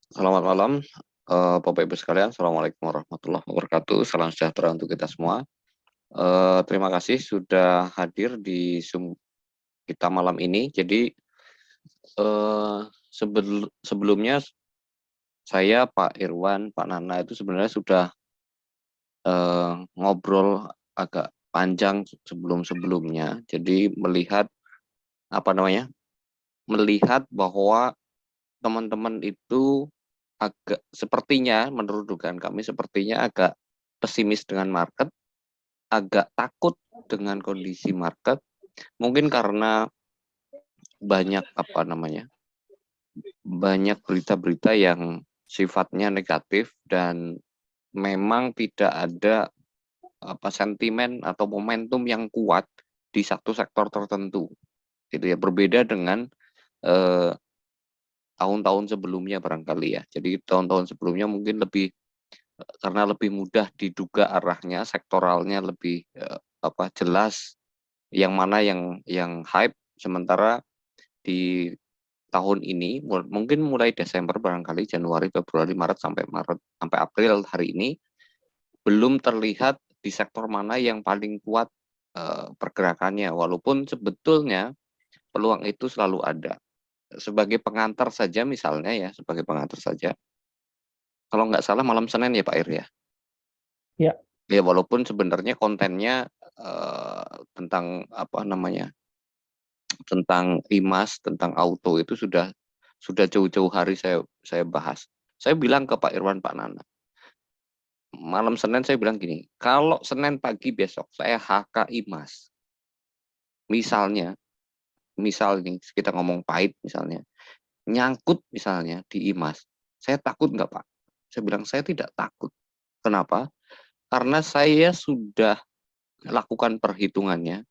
Selamat malam, Bapak Ibu sekalian. Assalamualaikum warahmatullahi wabarakatuh. Salam sejahtera untuk kita semua. Terima kasih sudah hadir di Zoom kita malam ini. Jadi sebelumnya saya, Pak Irwan, Pak Nana itu sebenarnya sudah ngobrol agak panjang sebelum-sebelumnya. Jadi melihat apa namanya, melihat bahwa teman-teman itu agak sepertinya, menurut dugaan kami, sepertinya agak pesimis dengan market, agak takut dengan kondisi market, mungkin karena banyak apa namanya, banyak berita-berita yang sifatnya negatif dan memang tidak ada apa sentimen atau momentum yang kuat di satu sektor tertentu, gitu ya. Berbeda dengan eh, tahun-tahun sebelumnya barangkali ya. Jadi tahun-tahun sebelumnya mungkin lebih karena lebih mudah diduga arahnya, sektoralnya lebih apa jelas yang mana yang hype, sementara di tahun ini mungkin mulai Desember barangkali Januari, Februari, Maret sampai April hari ini belum terlihat di sektor mana yang paling kuat pergerakannya, walaupun sebetulnya peluang itu selalu ada. Sebagai pengantar saja misalnya ya, sebagai pengantar saja. Kalau nggak salah malam Senin ya Pak Ir ya. Ya, Ya walaupun sebenarnya kontennya tentang apa namanya, tentang IMAS, tentang auto itu sudah jauh-jauh hari saya bahas. Saya bilang ke Pak Irwan, Pak Nana, malam Senin saya bilang gini, kalau Senin pagi besok saya HK IMAS, misalnya, misal nih kita ngomong pahit misalnya, nyangkut misalnya di IMAS, saya takut nggak Pak? Saya bilang saya tidak takut. Kenapa? Karena saya sudah lakukan perhitungannya,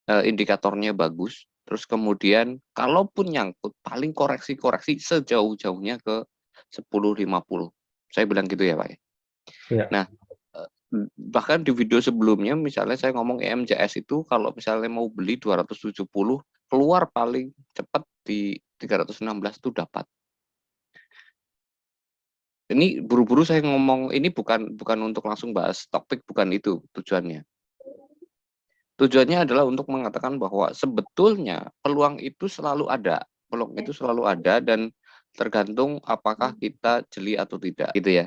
indikatornya bagus, terus kemudian kalaupun nyangkut paling koreksi-koreksi sejauh-jauhnya ke 10-50. Saya bilang gitu ya Pak ya. ya. Nah, bahkan di video sebelumnya misalnya saya ngomong EMJS itu kalau misalnya mau beli 270 keluar paling cepat di 316 itu dapat. Ini buru-buru saya ngomong ini bukan bukan untuk langsung bahas topik, bukan itu tujuannya. Tujuannya adalah untuk mengatakan bahwa sebetulnya peluang itu selalu ada. Peluang itu selalu ada dan tergantung apakah kita jeli atau tidak, gitu ya.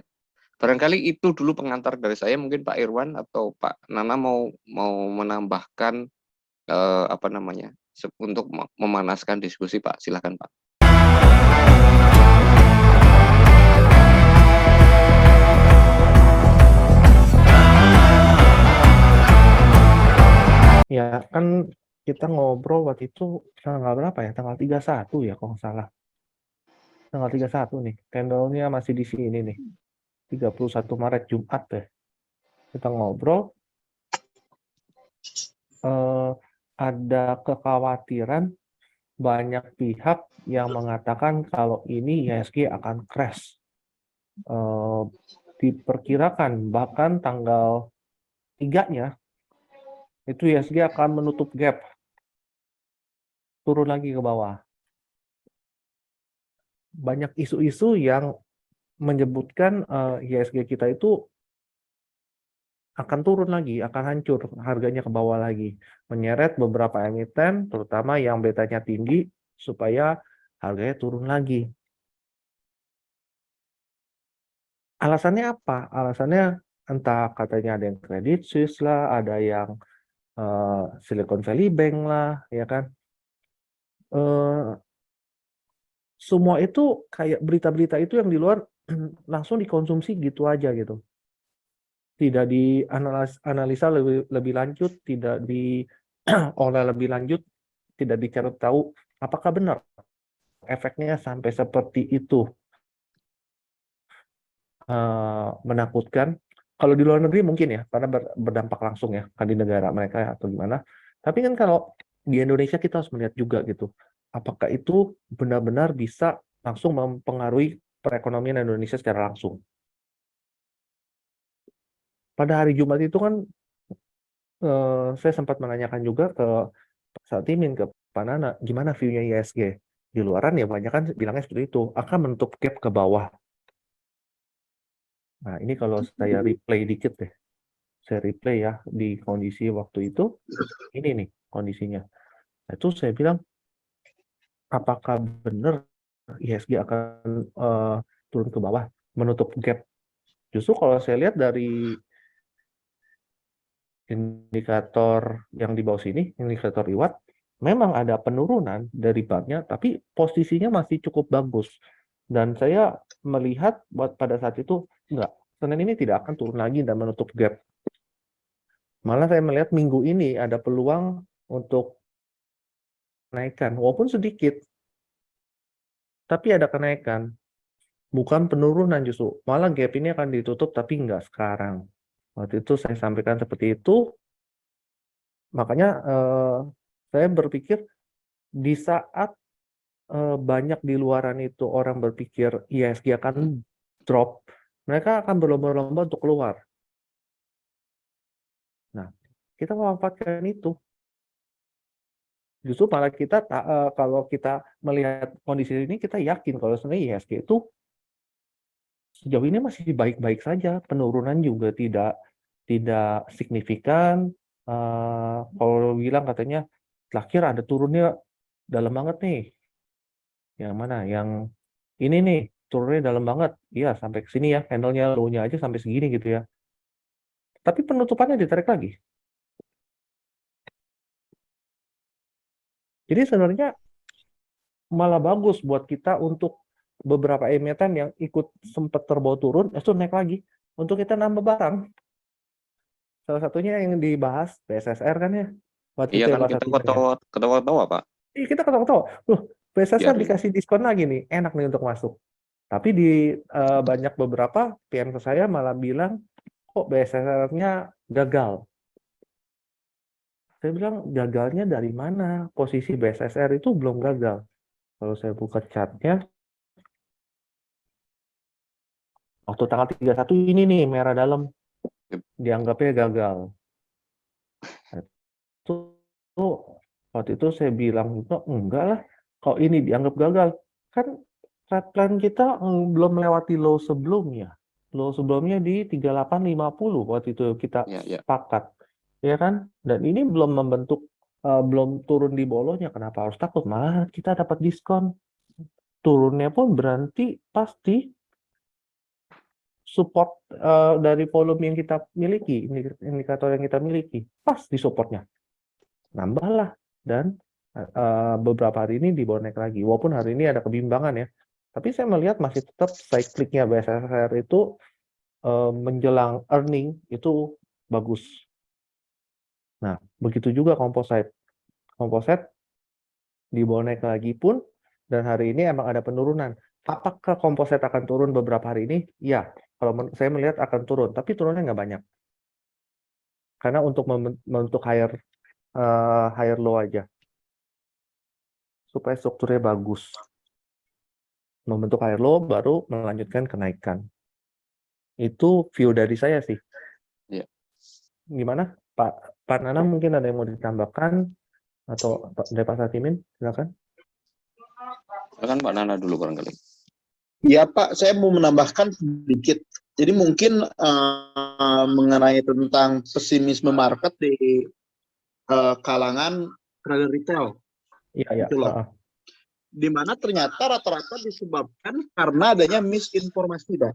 Barangkali itu dulu pengantar dari saya, mungkin Pak Irwan atau Pak Nana mau mau menambahkan apa namanya untuk memanaskan diskusi Pak. Silakan Pak. Ya, kan kita ngobrol waktu itu tanggal berapa ya? Tanggal 31 ya kalau nggak salah. Tanggal 31 nih. Candle-nya masih di sini nih. 31 Maret Jumat deh. Kita ngobrol, eh, ada kekhawatiran banyak pihak yang mengatakan kalau ini IHSG akan crash. Eh, Diperkirakan bahkan tanggal 3-nya itu IHSG akan menutup gap, turun lagi ke bawah. Banyak isu-isu yang menyebutkan IHSG kita itu akan turun lagi, akan hancur, harganya ke bawah lagi. Menyeret beberapa emiten, terutama yang betanya tinggi, supaya harganya turun lagi. Alasannya apa? Alasannya entah katanya ada yang Credit Suisse lah, ada yang Silicon Valley Bank lah, ya kan? Eh, Semua itu kayak berita-berita itu yang di luar langsung dikonsumsi gitu aja gitu. Tidak dianalisa lebih lanjut, tidak diolah lebih lanjut, tidak dicari tahu apakah benar efeknya sampai seperti itu, menakutkan. Kalau di luar negeri mungkin ya, karena berdampak langsung ya, kan di negara mereka ya, atau gimana. Tapi kan kalau di Indonesia kita harus melihat juga gitu, apakah itu benar-benar bisa langsung mempengaruhi perekonomian Indonesia secara langsung. Pada hari Jumat itu kan saya sempat menanyakan juga ke Pak Satimin, ke Pak Nana, gimana view-nya ISG. Di luaran ya banyak kan bilangnya seperti itu, akan menutup gap ke bawah. Nah, ini kalau saya replay dikit deh. Saya replay ya di kondisi waktu itu, ini nih kondisinya. Nah, itu saya bilang, apakah benar IHSG akan turun ke bawah, menutup gap? Justru kalau saya lihat dari indikator yang di bawah sini, indikator reward, memang ada penurunan dari bannya, tapi posisinya masih cukup bagus. Dan saya melihat buat pada saat itu, enggak, Senin ini tidak akan turun lagi dan menutup gap. Malah saya melihat minggu ini ada peluang untuk kenaikan, walaupun sedikit, tapi ada kenaikan. Bukan penurunan justru, malah gap ini akan ditutup, tapi enggak sekarang. Waktu itu saya sampaikan seperti itu, makanya saya berpikir di saat banyak di luaran itu orang berpikir IHSG akan drop, mereka akan berlomba-lomba untuk keluar. Nah, kita memanfaatkan itu. Justru malah kita kalau kita melihat kondisi ini, kita yakin kalau sebenarnya IHSG itu sejauh ini masih baik-baik saja, penurunan juga tidak signifikan. Kalau bilang katanya terakhir ada turunnya dalam banget nih. Yang mana? Yang ini nih turunnya dalam banget. Iya, sampai ke sini ya, handle-nya low-nya aja sampai segini gitu ya. Tapi penutupannya ditarik lagi. Jadi sebenarnya malah bagus buat kita untuk beberapa emiten yang ikut sempat terbawa turun, itu naik lagi untuk kita nambah barang. Salah satunya yang dibahas BSSR kan ya. Waktu Iya itu ya kan bahasa kita Twitter ya. ketawa-ketawa Pak. Kita ketawa-ketawa. Loh, BSSR Biarin. dikasih diskon lagi nih, enak nih untuk masuk. Tapi di banyak beberapa PM ke saya malah bilang, kok BSSR-nya gagal. Saya bilang, gagalnya dari mana? Posisi BSSR itu belum gagal. Kalau saya buka chartnya, waktu tanggal 31 ini nih, merah dalam, dianggapnya gagal. Itu, waktu itu saya bilang juga, enggak lah, kalau ini dianggap gagal. Kan trend plan kita belum melewati low sebelumnya. Low sebelumnya di 3850 waktu itu kita Ya, ya. sepakat. Ya kan? Dan ini belum membentuk, belum turun di bawahnya, kenapa harus takut? Malah kita dapat diskon. Turunnya pun berarti pasti support dari volume yang kita miliki, indikator yang kita miliki, pas di supportnya. Nambahlah. Dan beberapa hari ini dibawa naik lagi. Walaupun hari ini ada kebimbangan ya. Tapi saya melihat masih tetap cyclicnya BSSR itu menjelang earning itu bagus. Nah, begitu juga composite. Composite dibawa naik lagi pun, dan hari ini emang ada penurunan. Apakah composite akan turun beberapa hari ini? Ya, kalau saya melihat akan turun, tapi turunnya nggak banyak. Karena untuk membentuk higher low aja. Supaya strukturnya bagus. Membentuk higher low, baru melanjutkan kenaikan. Itu view dari saya sih. Ya. Gimana? Pak Nana mungkin ada yang mau ditambahkan? Atau dari Pak Satimin? Silakan. Silakan Pak Nana dulu barangkali. Ya Pak, saya mau menambahkan sedikit. Jadi mungkin mengenai tentang pesimisme market di kalangan trader retail. Iya, gitu loh. Di mana ternyata rata-rata disebabkan karena adanya misinformasi, Pak.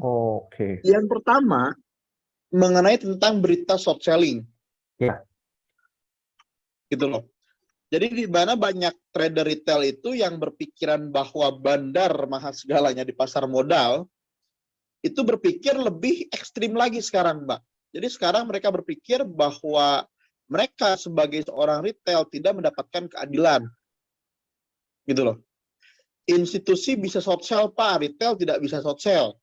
Oke. Yang pertama, mengenai tentang berita short selling. Ya. Gitu loh. Jadi di mana banyak trader retail itu yang berpikiran bahwa bandar mahal segalanya di pasar modal, itu berpikir lebih ekstrim lagi sekarang, Mbak. Jadi sekarang mereka berpikir bahwa mereka sebagai seorang retail tidak mendapatkan keadilan. Gitu loh. Institusi bisa short sell, Pak, retail tidak bisa short sell.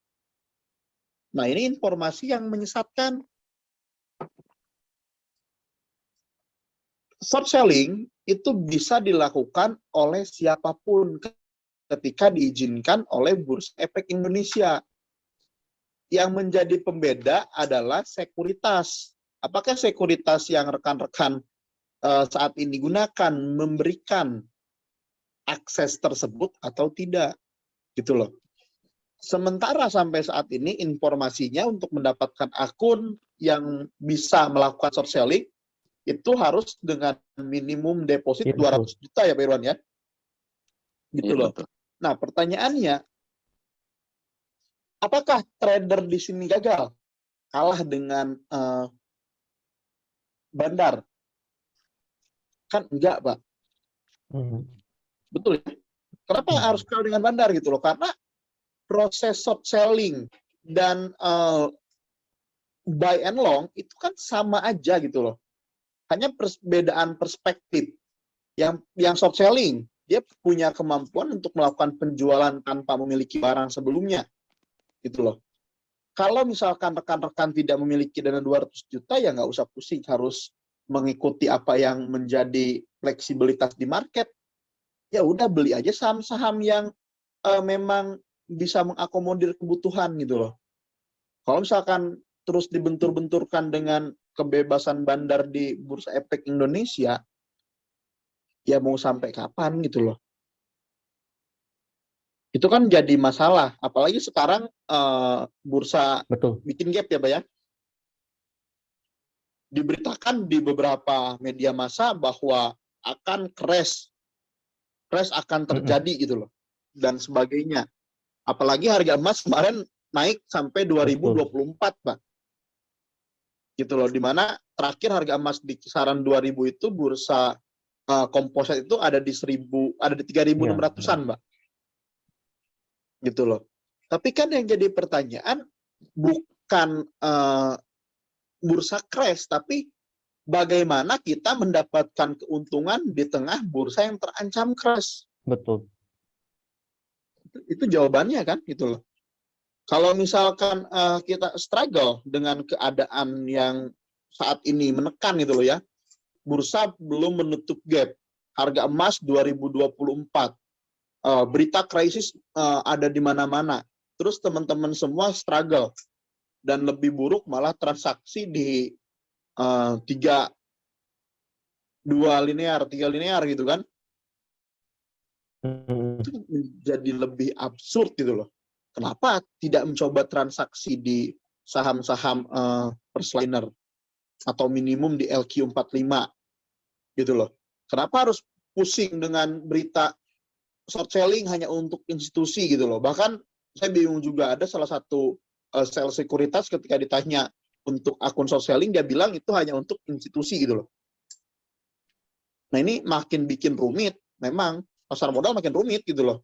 Nah, ini informasi yang menyesatkan. Short selling itu bisa dilakukan oleh siapapun ketika diizinkan oleh Bursa Efek Indonesia. Yang menjadi pembeda adalah sekuritas. Apakah sekuritas yang rekan-rekan saat ini gunakan memberikan akses tersebut atau tidak, gitu loh. Sementara sampai saat ini informasinya untuk mendapatkan akun yang bisa melakukan short selling itu harus dengan minimum deposit Iya, betul. 200 juta ya Pak Irwan ya. Gitu Iya, loh. betul. Nah, pertanyaannya, apakah trader di sini gagal? Kalah dengan bandar? Kan enggak, Pak. Hmm. Betul ya? Kenapa harus kalah dengan bandar gitu loh? Karena proses short selling dan buy and long itu kan sama aja gitu loh. Hanya perbedaan perspektif. Yang short selling, dia punya kemampuan untuk melakukan penjualan tanpa memiliki barang sebelumnya. Gitu loh. Kalau misalkan rekan-rekan tidak memiliki dana 200 juta, ya nggak usah pusing harus mengikuti apa yang menjadi fleksibilitas di market. Ya udah beli aja saham-saham yang memang bisa mengakomodir kebutuhan gitu loh. Kalau misalkan terus dibentur-benturkan dengan kebebasan bandar di Bursa Efek Indonesia, ya mau sampai kapan gitu loh. Itu kan jadi masalah. Apalagi sekarang bursa Betul. bikin gap ya Pak ya. Diberitakan di beberapa media massa bahwa akan crash akan terjadi gitu loh. Dan sebagainya. Apalagi harga emas kemarin naik sampai 2024 Pak. Gitu loh, dimana terakhir harga emas di kisaran 2000 itu bursa komposit itu ada di 3.600-an, Mbak. Gitu loh. Tapi kan yang jadi pertanyaan bukan bursa crash, tapi bagaimana kita mendapatkan keuntungan di tengah bursa yang terancam crash. Betul. Itu jawabannya kan, gitu loh. Kalau misalkan kita struggle dengan keadaan yang saat ini menekan gitu loh ya, bursa belum menutup gap, harga emas 2024, berita krisis ada di mana-mana, terus teman-teman semua struggle, dan lebih buruk malah transaksi di 3 linear gitu kan, itu menjadi lebih absurd gitu loh. Kenapa tidak mencoba transaksi di saham-saham first liner atau minimum di LQ45 gitu loh. Kenapa harus pusing dengan berita short selling hanya untuk institusi gitu loh. Bahkan saya bingung juga, ada salah satu sales sekuritas ketika ditanya untuk akun short selling, dia bilang itu hanya untuk institusi gitu loh. Nah ini makin bikin rumit, memang pasar modal makin rumit gitu loh.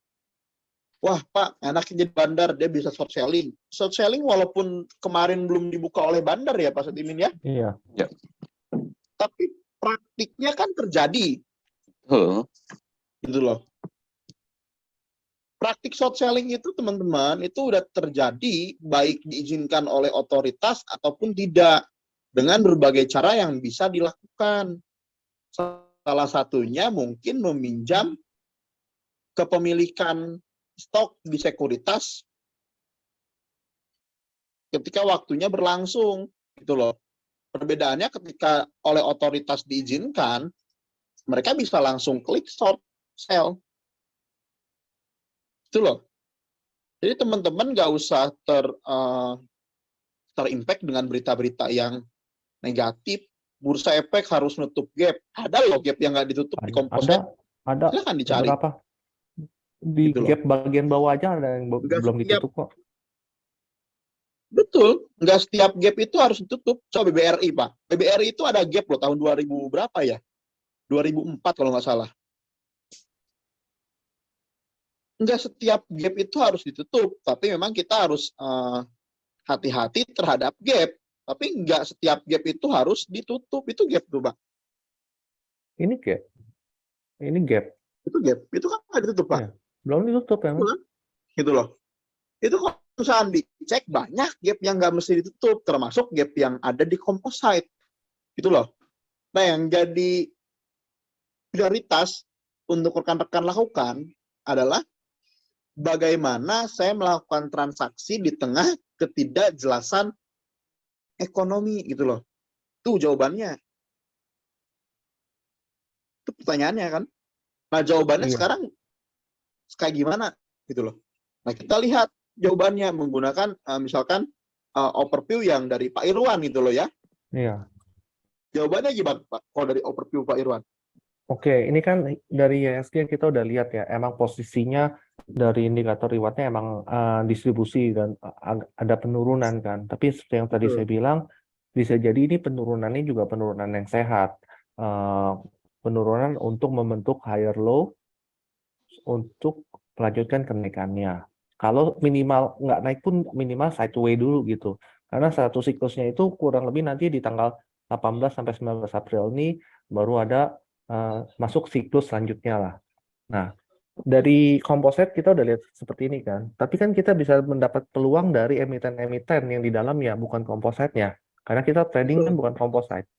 Wah Pak, enaknya jadi bandar, dia bisa short selling. Short selling walaupun kemarin belum dibuka oleh bandar ya Pak Setimin ya. Iya. Ya. Tapi praktiknya kan terjadi. Gitu loh. Praktik short selling itu teman-teman, itu udah terjadi baik diizinkan oleh otoritas ataupun tidak. Dengan berbagai cara yang bisa dilakukan. Salah satunya mungkin meminjam kepemilikan stok di sekuritas ketika waktunya berlangsung gitu loh. Perbedaannya ketika oleh otoritas diizinkan, mereka bisa langsung klik short sell. Itu loh. Jadi teman-teman nggak usah terimpact dengan berita-berita yang negatif. Bursa efek harus nutup gap. Ada loh gap yang nggak ditutup di komposit. Ada Silahkan dicari. beberapa di Gitu loh. gap bagian bawah aja ada yang belum ditutup kok. Betul, nggak setiap gap itu harus ditutup. Coba BBRI, Pak. BBRI itu ada gap loh tahun 2000 berapa ya? 2004 kalau nggak salah. Nggak setiap gap itu harus ditutup, tapi memang kita harus hati-hati terhadap gap. Tapi nggak setiap gap itu harus ditutup. Itu gap tuh, Pak. Ini gap. Ini gap. Itu gap. Itu kan nggak ditutup, Pak. Ya, belum ditutup ya. Gitu loh. Itu kalau misalnya dicek banyak gap yang nggak mesti ditutup, termasuk gap yang ada di composite. Gitu loh. Nah, yang jadi prioritas untuk rekan-rekan lakukan adalah bagaimana saya melakukan transaksi di tengah ketidakjelasan ekonomi gitu loh. Itu jawabannya. Itu pertanyaannya kan. Nah, jawabannya sekarang kayak gimana gitu loh. Nah, kita lihat jawabannya menggunakan misalkan overview yang dari Pak Irwan gitu loh ya. Iya. Jawabannya gimana Pak? Kalau dari overview Pak Irwan? Oke, ini kan dari IHSG kita udah lihat ya, emang posisinya dari indikator rewardnya emang distribusi dan ada penurunan kan. Tapi seperti yang tadi saya bilang, bisa jadi ini penurunannya juga penurunan yang sehat. Penurunan untuk membentuk higher low untuk melanjutkan kenaikannya. Kalau minimal nggak naik pun minimal sideway dulu gitu. Karena satu siklusnya itu kurang lebih nanti di tanggal 18 sampai 19 April ini baru ada masuk siklus selanjutnya lah. Nah, dari komposit kita udah lihat seperti ini kan. Tapi kan kita bisa mendapat peluang dari emiten-emiten yang di dalamnya, bukan kompositnya. Karena kita trading kan bukan komposit.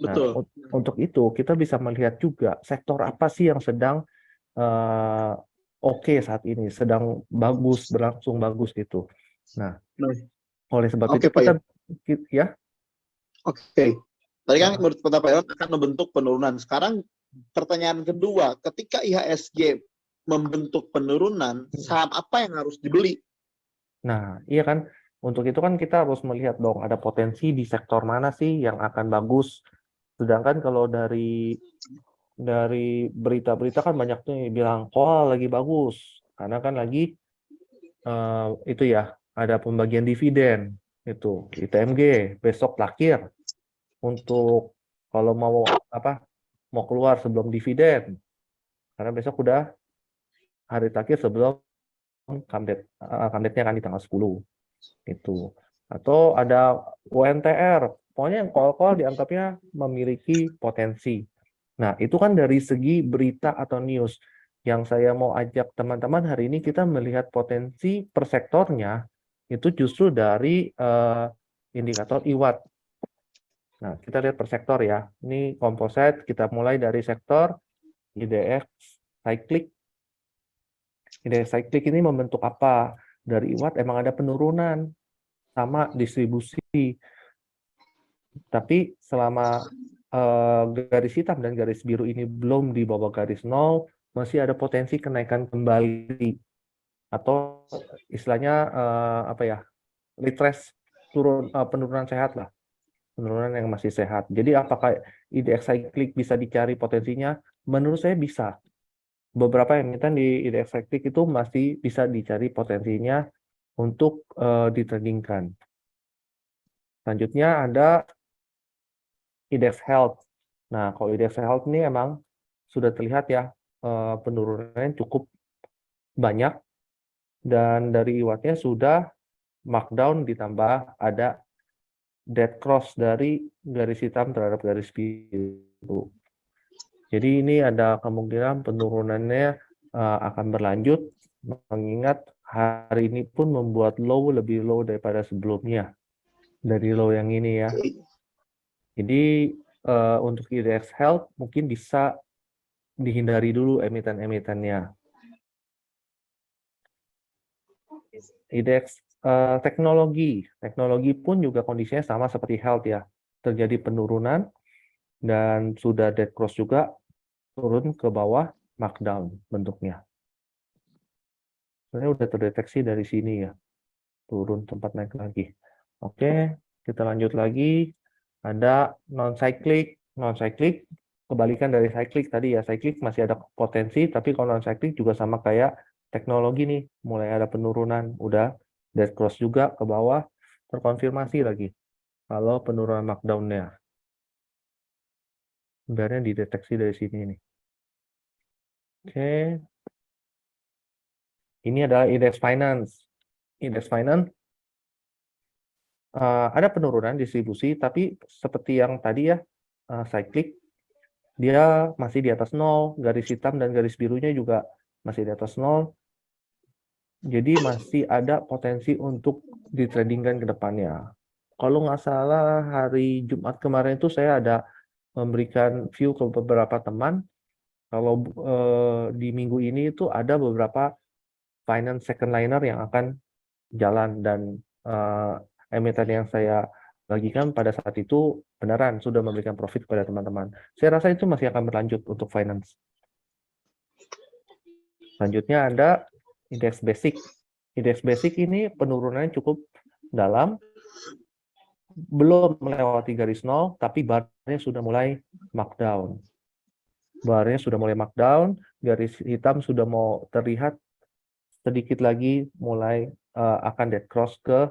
Nah, Betul. untuk itu kita bisa melihat juga sektor apa sih yang sedang oke saat ini, sedang bagus, berlangsung bagus gitu. Nah, oleh sebab itu kita ya. Oke. Tadi kan menurut Pak Irwan akan membentuk penurunan. Sekarang pertanyaan kedua, ketika IHSG membentuk penurunan, saham apa yang harus dibeli? Nah, iya kan. Untuk itu kan kita harus melihat dong ada potensi di sektor mana sih yang akan bagus. Sedangkan kalau dari berita-berita kan banyak nih bilang, oh lagi bagus. Karena kan lagi itu ya, ada pembagian dividen. Itu, ITMG, besok terakhir. Untuk kalau mau keluar sebelum dividen. Karena besok udah hari terakhir sebelum comeback-nya kan di tanggal 10 itu. Atau ada UNTR, pokoknya yang call-call dianggapnya memiliki potensi. Nah, itu kan dari segi berita atau news. Yang saya mau ajak teman-teman hari ini kita melihat potensi per sektornya itu justru dari indikator IWAT. Nah, kita lihat per sektor ya. Ini komposit, kita mulai dari sektor IDX Cyclic. IDX Cyclic ini membentuk apa? Dari IWAT emang ada penurunan sama distribusi. Tapi selama garis hitam dan garis biru ini belum di bawah garis 0, masih ada potensi kenaikan kembali. Atau istilahnya retrace penurunan sehat lah. Penurunan yang masih sehat. Jadi apakah IDX Cyclic bisa dicari potensinya? Menurut saya bisa. Beberapa emiten di IDX Cyclic itu masih bisa dicari potensinya untuk ditradingkan. Selanjutnya ada IDX Health. Nah, kalau IDX Health ini emang sudah terlihat ya penurunannya cukup banyak dan dari IWAT-nya sudah markdown ditambah ada dead cross dari garis hitam terhadap garis biru. Jadi ini ada kemungkinan penurunannya akan berlanjut mengingat hari ini pun membuat low lebih low daripada sebelumnya dari low yang ini ya. Jadi untuk IDX Health mungkin bisa dihindari dulu emiten-emitennya. IDX teknologi pun juga kondisinya sama seperti health ya. Terjadi penurunan dan sudah dead cross juga turun ke bawah markdown bentuknya. Sebenarnya udah terdeteksi dari sini ya. Turun tempat naik lagi. Oke, kita lanjut lagi. Ada non-cyclic. Non-cyclic kebalikan dari cyclic tadi ya. Cyclic masih ada potensi, tapi kalau non-cyclic juga sama kayak teknologi nih. Mulai ada penurunan, udah dead cross juga ke bawah, terkonfirmasi lagi. Kalau penurunan markdown-nya. Sebenarnya dideteksi dari sini nih. Oke. Ini adalah Index Finance. Index Finance ada penurunan distribusi, tapi seperti yang tadi ya, cyclic, dia masih di atas 0, garis hitam dan garis birunya juga masih di atas 0. Jadi masih ada potensi untuk ditradingkan ke depannya. Kalau nggak salah hari Jumat kemarin itu saya ada memberikan view ke beberapa teman. Kalau di minggu ini itu ada beberapa finance second liner yang akan jalan dan emiten yang saya bagikan pada saat itu beneran sudah memberikan profit kepada teman-teman. Saya rasa itu masih akan berlanjut untuk finance. Selanjutnya ada indeks basic. Indeks basic ini penurunannya cukup dalam, belum melewati garis nol, tapi barnya sudah mulai markdown. Barnya sudah mulai markdown, garis hitam sudah mau terlihat, sedikit lagi mulai akan dead cross ke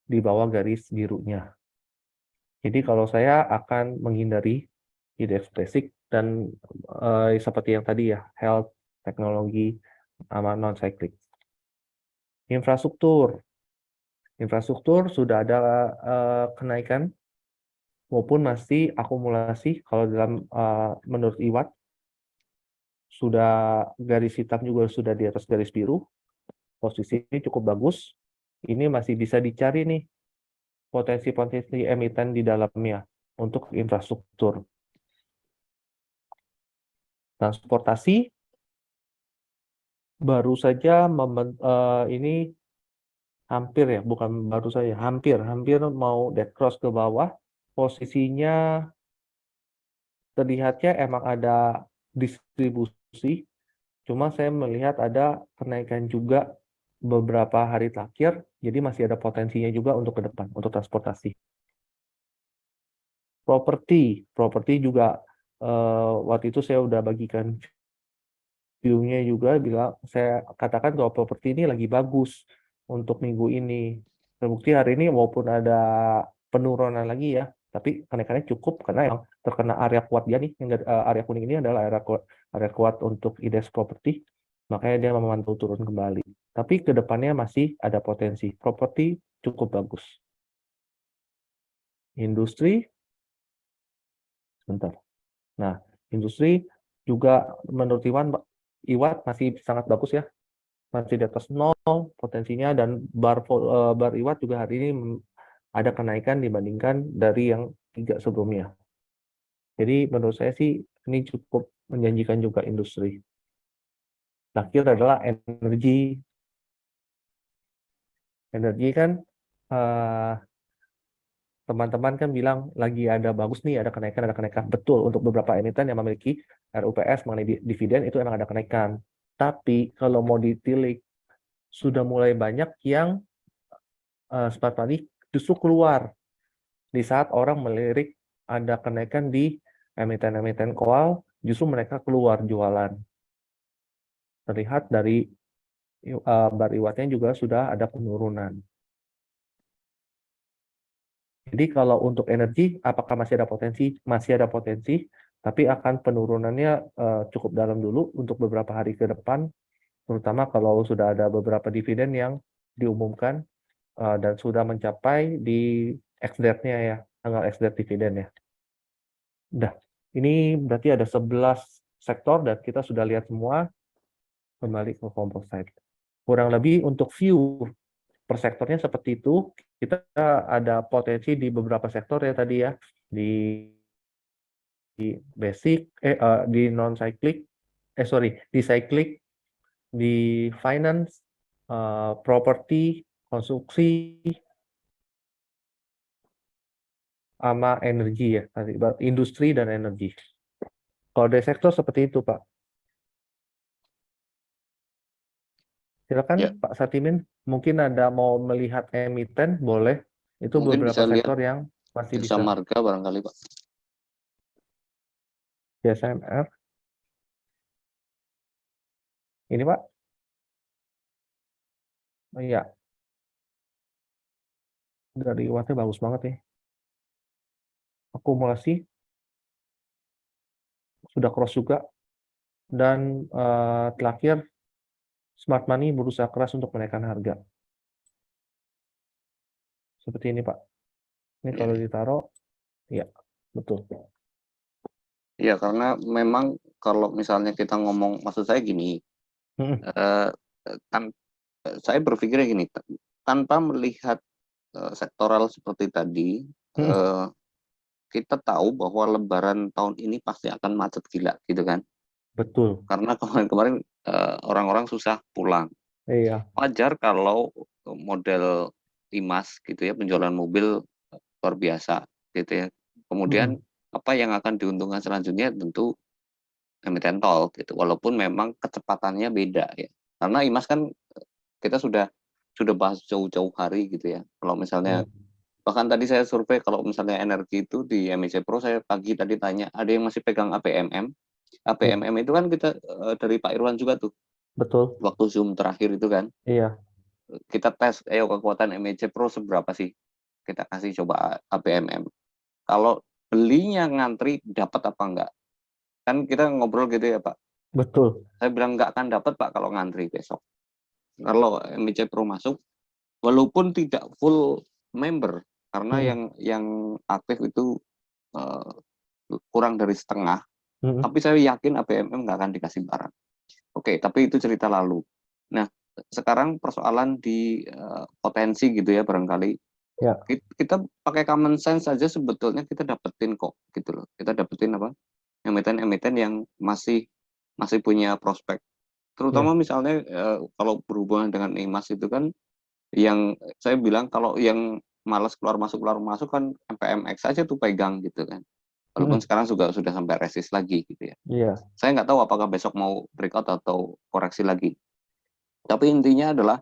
di bawah garis birunya. Jadi kalau saya akan menghindari indeks basic dan seperti yang tadi ya, health, teknologi, sama non-cyclic. Infrastruktur. Infrastruktur sudah ada kenaikan maupun masih akumulasi. Kalau dalam menurut IWAT sudah garis hitam juga sudah di atas garis biru. Posisi ini cukup bagus. Ini masih bisa dicari nih potensi-potensi emiten di dalamnya untuk infrastruktur. Transportasi baru saja ini hampir ya, bukan baru saja, hampir mau dead cross ke bawah. Posisinya terlihatnya emang ada distribusi, cuma saya melihat ada kenaikan juga beberapa hari terakhir, jadi masih ada potensinya juga untuk ke depan, untuk transportasi. Properti juga waktu itu saya udah bagikan view-nya juga, bilang saya katakan bahwa properti ini lagi bagus untuk minggu ini. Terbukti hari ini walaupun ada penurunan lagi ya, tapi kenaikannya cukup karena yang terkena area kuat dia nih, yang area kuning ini adalah area kuat untuk indeks properti, makanya dia memantau turun kembali. Tapi kedepannya masih ada potensi. Properti cukup bagus. Industri, sebentar. Nah, industri juga menurut IWAT masih sangat bagus ya, masih di atas 0 potensinya, dan bar IWAT juga hari ini ada kenaikan dibandingkan dari yang 3 sebelumnya. Jadi menurut saya sih ini cukup menjanjikan juga industri. Terakhir adalah energi. Energi kan teman-teman kan bilang lagi ada bagus nih, ada kenaikan. Betul, untuk beberapa emiten yang memiliki RUPS mengenai dividen itu emang ada kenaikan. Tapi kalau mau ditilik, sudah mulai banyak yang smart money justru keluar di saat orang melirik ada kenaikan di emiten-emiten koal, justru mereka keluar jualan. Terlihat dari bar IWAT-nya juga sudah ada penurunan. Jadi kalau untuk energi, apakah masih ada potensi? Masih ada potensi, tapi akan penurunannya cukup dalam dulu untuk beberapa hari ke depan, terutama kalau sudah ada beberapa dividen yang diumumkan dan sudah mencapai di ex-date-nya ya, tanggal ex-date dividen ya. Udah, ini berarti ada 11 sektor dan kita sudah lihat semua. Kembali ke composite. Kurang lebih untuk view per sektornya seperti itu. Kita ada potensi di beberapa sektor ya tadi ya, di basic, di non-cyclic, di cyclic, di finance, property, konstruksi, sama energi ya, tadi industri dan energi. Kalau dari sektor seperti itu, Pak. Silakan Ya, Pak Satimin, mungkin ada mau melihat emiten, boleh. Itu mungkin beberapa bisa lihat sektor yang masih jasa bisa. marga barangkali, Pak. JSMR. Ini Pak. Oh, iya. Dari wattnya bagus banget nih. Akumulasi sudah cross juga. Dan terakhir, smart money berusaha keras untuk menaikkan harga. Seperti ini Pak. Ini Ya, kalau ditaruh, ya betul. ya, karena memang kalau misalnya kita ngomong, maksud saya gini, kan saya berpikirnya gini, tanpa melihat sektoral seperti tadi, kita tahu bahwa Lebaran tahun ini pasti akan macet gila, gitu kan? Betul. Karena kemarin-kemarin orang-orang susah pulang. Iya. Wajar kalau model Imas gitu ya, penjualan mobil luar biasa gitu ya. Kemudian apa yang akan diuntungkan selanjutnya tentu emiten tol gitu. Walaupun memang kecepatannya beda ya. Karena IMAS kan kita sudah bahas jauh-jauh hari gitu ya. Kalau misalnya Hmm. bahkan tadi saya survei kalau misalnya energi itu di MIC Pro, saya pagi tadi tanya ada yang masih pegang APMM. APMM itu kan kita dari Pak Irwan juga tuh Betul. waktu Zoom terakhir itu kan Iya. kita tes kekuatan MIC Pro seberapa sih, kita kasih coba APMM. Kalau belinya ngantri dapat apa enggak, kan kita ngobrol gitu ya Pak. Betul. Saya bilang nggak akan dapat Pak kalau ngantri besok. Kalau MIC Pro masuk, walaupun tidak full member, karena Hmm. yang aktif itu kurang dari setengah, Hmm. tapi saya yakin APMM nggak akan dikasih barang. Oke, tapi itu cerita lalu. Nah, sekarang persoalan di potensi gitu ya barangkali. Ya. Kita pakai common sense saja sebetulnya kita dapetin kok gitu loh. Kita dapetin apa? Emiten-emiten yang masih punya prospek. Ya. Terutama misalnya kalau berhubungan dengan IMAS itu kan yang saya bilang kalau yang malas keluar masuk kan MPMX aja tuh pegang gitu kan. Walaupun Hmm. sekarang juga sudah sampai resist lagi gitu ya. Iya. Saya nggak tahu apakah besok mau breakout atau koreksi lagi. Tapi intinya adalah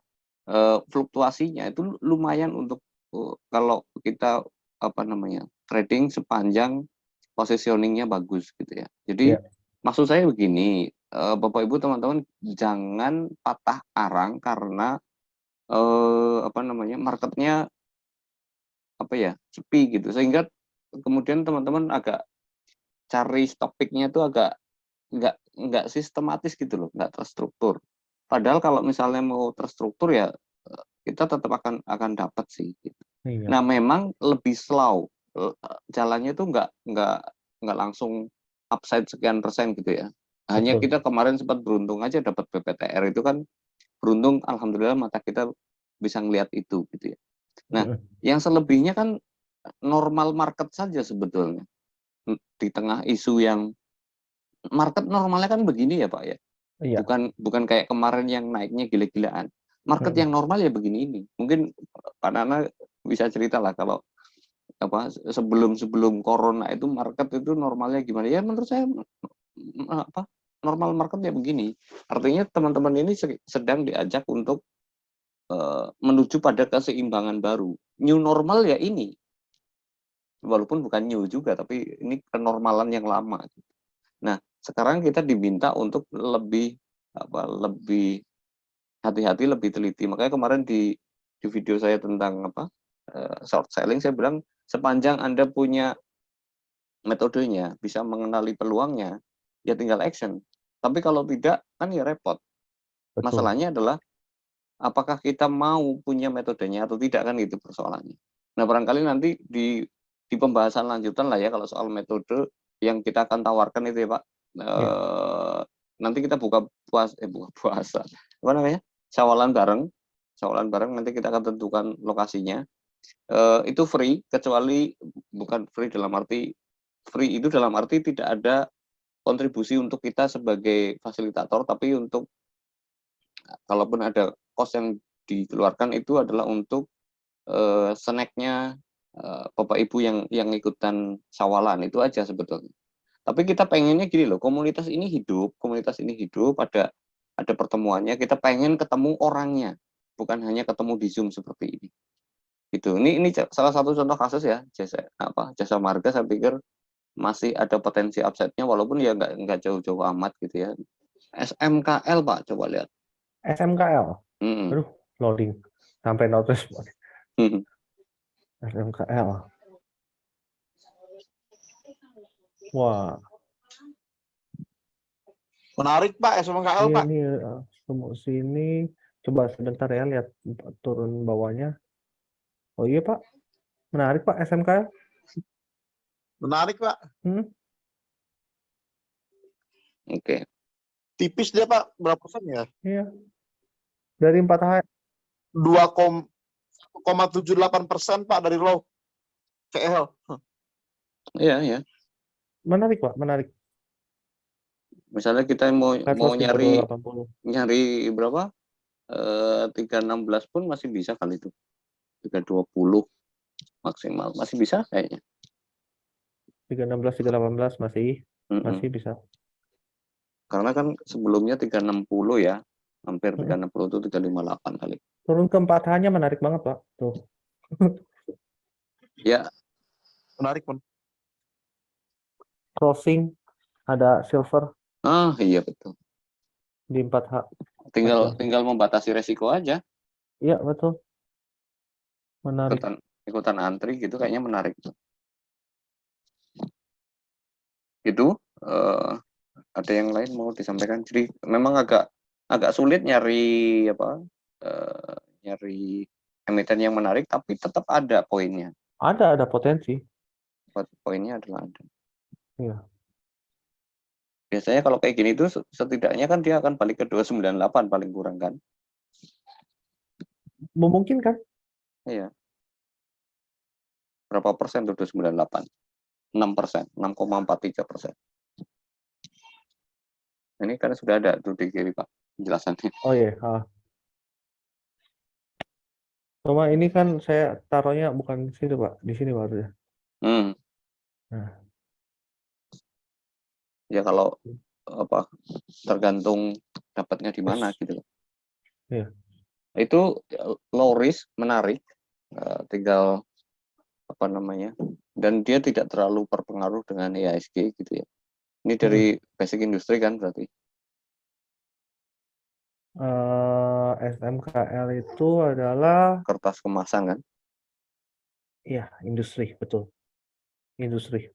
fluktuasinya itu lumayan untuk kalau kita apa namanya trading sepanjang positioningnya bagus gitu ya. Jadi Ya. maksud saya begini, Bapak Ibu teman-teman jangan patah arang karena apa namanya marketnya apa ya sepi gitu sehingga kemudian teman-teman agak cari stop pick-nya itu agak nggak sistematis gitu loh, nggak terstruktur. Padahal kalau misalnya mau terstruktur ya kita tetap akan dapat sih. Gitu. Iya. Nah memang lebih slow, jalannya itu nggak langsung upside sekian persen gitu ya. Hanya Betul. kita kemarin sempat beruntung aja dapat BPTR itu kan beruntung, alhamdulillah mata kita bisa ngelihat itu gitu ya. Nah Hmm. yang selebihnya kan normal market saja sebetulnya di tengah isu yang market normalnya kan begini ya Pak ya. Iya. Bukan kayak kemarin yang naiknya gila-gilaan. Market Hmm. yang normal ya begini ini. Mungkin Pak Nana bisa cerita lah kalau apa sebelum corona itu market itu normalnya gimana? Ya menurut saya apa normal market ya begini. Artinya teman-teman ini sedang diajak untuk menuju pada keseimbangan baru. New normal ya ini. Walaupun bukan new juga tapi ini kenormalan yang lama. Nah, sekarang kita diminta untuk lebih hati-hati, lebih teliti. Makanya kemarin di video saya tentang short selling saya bilang sepanjang Anda punya metodenya, bisa mengenali peluangnya, ya tinggal action. Tapi kalau tidak kan ya repot. Betul. Masalahnya adalah apakah kita mau punya metodenya atau tidak kan itu persoalannya. Nah, barangkali nanti di pembahasan lanjutan lah ya kalau soal metode yang kita akan tawarkan itu ya Pak. Ya. Nanti kita buka puasa. Apa namanya? Syawalan bareng nanti kita akan tentukan lokasinya. Itu free kecuali bukan free dalam arti free itu dalam arti tidak ada kontribusi untuk kita sebagai fasilitator tapi untuk kalaupun ada cost yang dikeluarkan itu adalah untuk snacknya Bapak Ibu yang ikutan sawalan itu aja sebetulnya. Tapi kita pengennya gini loh, komunitas ini hidup, ada pertemuannya, kita pengen ketemu orangnya, bukan hanya ketemu di Zoom seperti ini. Gitu. Ini salah satu contoh kasus ya, jasa marga saya pikir masih ada potensi upside-nya walaupun ya nggak jauh-jauh amat gitu ya. SMKL Pak, coba lihat. SMKL. Hmm. Aduh, loading. Sampai not respond. SMKL. Wah. Menarik Pak, SMKL Iya Pak. nih, sini. Coba sebentar ya, lihat turun bawahnya. Oh iya Pak, menarik Pak SMKL. Menarik Pak. Oke. Tipis dia Pak, berapa persen ya? Iya. Dari 4 hari. 2,78% Pak dari low. CL. Iya. Menarik Pak, menarik. Misalnya kita mau Level nyari berapa? 316 pun masih bisa kali itu. 320 maksimal masih bisa kayaknya. 316, 318 masih bisa. Karena kan sebelumnya 360 ya, hampir Mm-mm. 360 itu 358 kali. Turun ke 4H-nya menarik banget, Pak. Tuh. Ya, Menarik, Mon. Crossing, ada silver iya betul. di 4H. Tinggal 4 jam. tinggal membatasi resiko aja. Iya, betul. Menarik. Ikutan antri gitu kayaknya menarik tuh. Itu ada yang lain mau disampaikan. Jadi memang agak sulit nyari nyari emiten yang menarik, tapi tetap ada poinnya. Ada potensi. Poinnya adalah ada. Iya. Biasanya kalau kayak gini tuh setidaknya kan dia akan balik ke 298 paling kurang kan. Memungkinkan. Iya. Berapa persen tuh 298? 6%, 6,43%. Ini kan sudah ada tuh di kiri Pak penjelasannya. Oh iya. Cuma ini kan saya taruhnya bukan di situ, Pak. Di sini baru ya. Nah. Ya kalau tergantung dapatnya di mana gitu. Iya. Itu low risk, menarik, tinggal dan dia tidak terlalu berpengaruh dengan IHSG gitu ya. Ini dari basic industri kan berarti. SMKL itu adalah Kertas kemasan kan. ya industri, betul. Industri.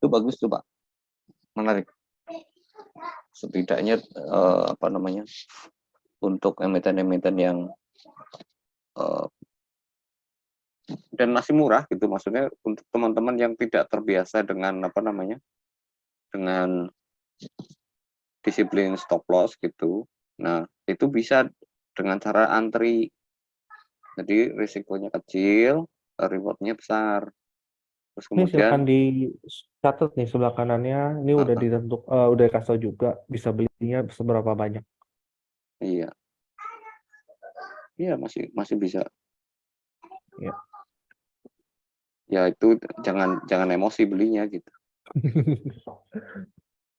Itu bagus tuh Pak. Menarik. Setidaknya untuk emiten-emiten yang dan masih murah gitu, maksudnya untuk teman-teman yang tidak terbiasa dengan dengan disiplin stop loss gitu. Nah, itu bisa dengan cara antri. Jadi risikonya kecil, rewardnya besar. Terus Ini silakan kemudian dicatat nih sebelah kanannya. Ini udah udah dikasih tahu juga bisa belinya seberapa banyak. iya. Iya, masih bisa. Ya. Ya itu jangan emosi belinya gitu.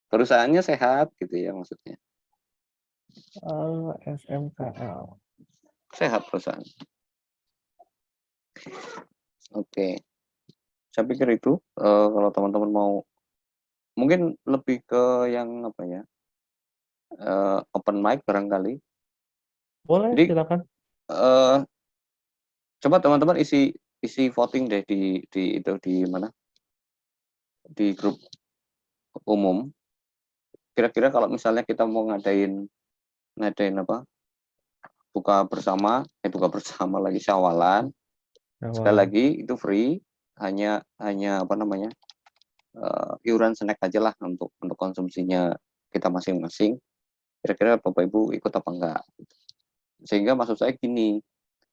Perusahaannya sehat gitu ya maksudnya. SMKL. Sehat perusahaan. Oke. Saya pikir itu kalau teman-teman mau mungkin lebih ke yang open mic barangkali. Boleh, Jadi silakan. coba teman-teman isi voting deh di mana? Di grup umum. Kira-kira kalau misalnya kita mau ngadain buka bersama lagi syawalan. Sekali lagi itu free, hanya iuran snack aja lah untuk konsumsinya kita masing-masing. Kira-kira Bapak Ibu ikut apa enggak? Sehingga maksud saya gini,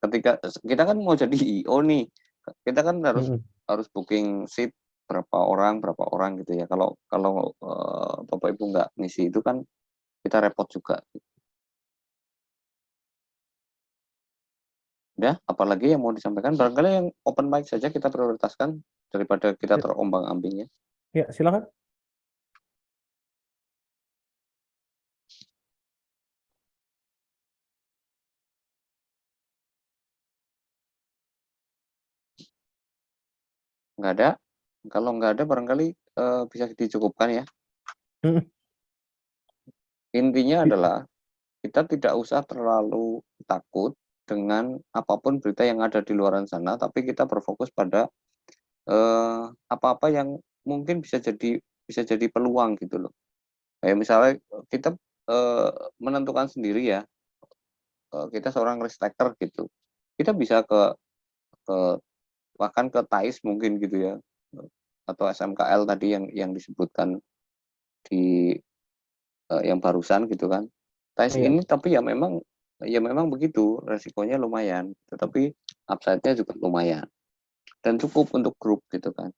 ketika kita kan mau jadi IO nih, kita kan harus booking seat berapa orang gitu ya. Kalau Bapak Ibu nggak ngisi itu kan kita repot juga. Ya, apalagi yang mau disampaikan, barangkali yang open mic saja kita prioritaskan daripada kita terombang-ambing ya. Ya, silakan. Nggak ada. Kalau nggak ada barangkali bisa dicukupkan ya. Intinya adalah kita tidak usah terlalu takut dengan apapun berita yang ada di luar sana, tapi kita berfokus pada apa-apa yang mungkin bisa jadi peluang gitu loh. Kayak misalnya kita menentukan sendiri ya, kita seorang risk taker gitu. Kita bisa bahkan ke TAIS mungkin gitu ya, atau SMKL tadi yang disebutkan di yang barusan gitu kan. TAIS ini tapi ya memang begitu, resikonya lumayan, tetapi upside-nya juga lumayan. Dan cukup untuk grup gitu kan.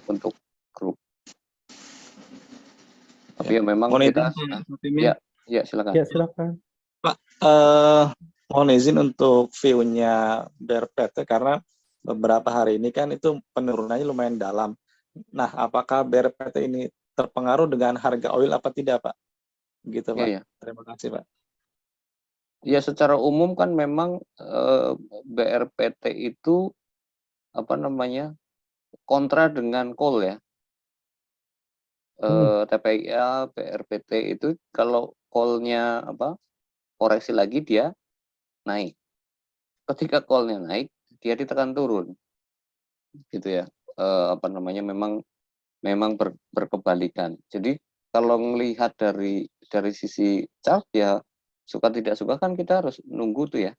Untuk grup. Tapi ya memang mohon kita izin, ya silakan. Ya, silakan. Pak, mohon izin untuk view-nya Bear Pet karena beberapa hari ini kan itu penurunannya lumayan dalam. Nah, apakah BRPT ini terpengaruh dengan harga oil apa tidak, Pak? Gitu, Iya, Pak. ya. Terima kasih, Pak. Ya, secara umum kan memang BRPT itu apa namanya kontra dengan coal ya. TPIA, BRPT itu kalau coal-nya koreksi lagi dia naik. Ketika coal-nya naik, dia ditekan turun, gitu ya. Apa namanya memang berkebalikan. Jadi kalau melihat dari sisi chart ya suka tidak suka kan kita harus nunggu tuh ya.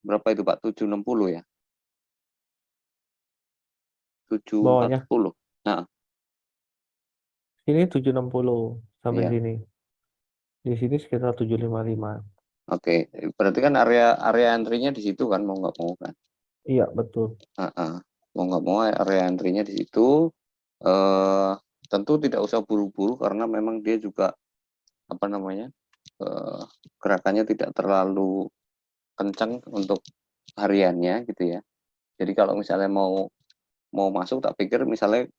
Berapa itu Pak? 760 ya? Bawahnya 740. Nah, sini 760 sampai iya. sini. Di sini sekitar 755. Oke, berarti kan area entry-nya di situ kan mau nggak mau kan. Iya, betul. Mau nggak mau area entry-nya di situ. Eh, tentu tidak usah buru-buru karena memang dia juga apa namanya gerakannya tidak terlalu kencang untuk hariannya gitu ya. Jadi kalau misalnya mau masuk tak pikir misalnya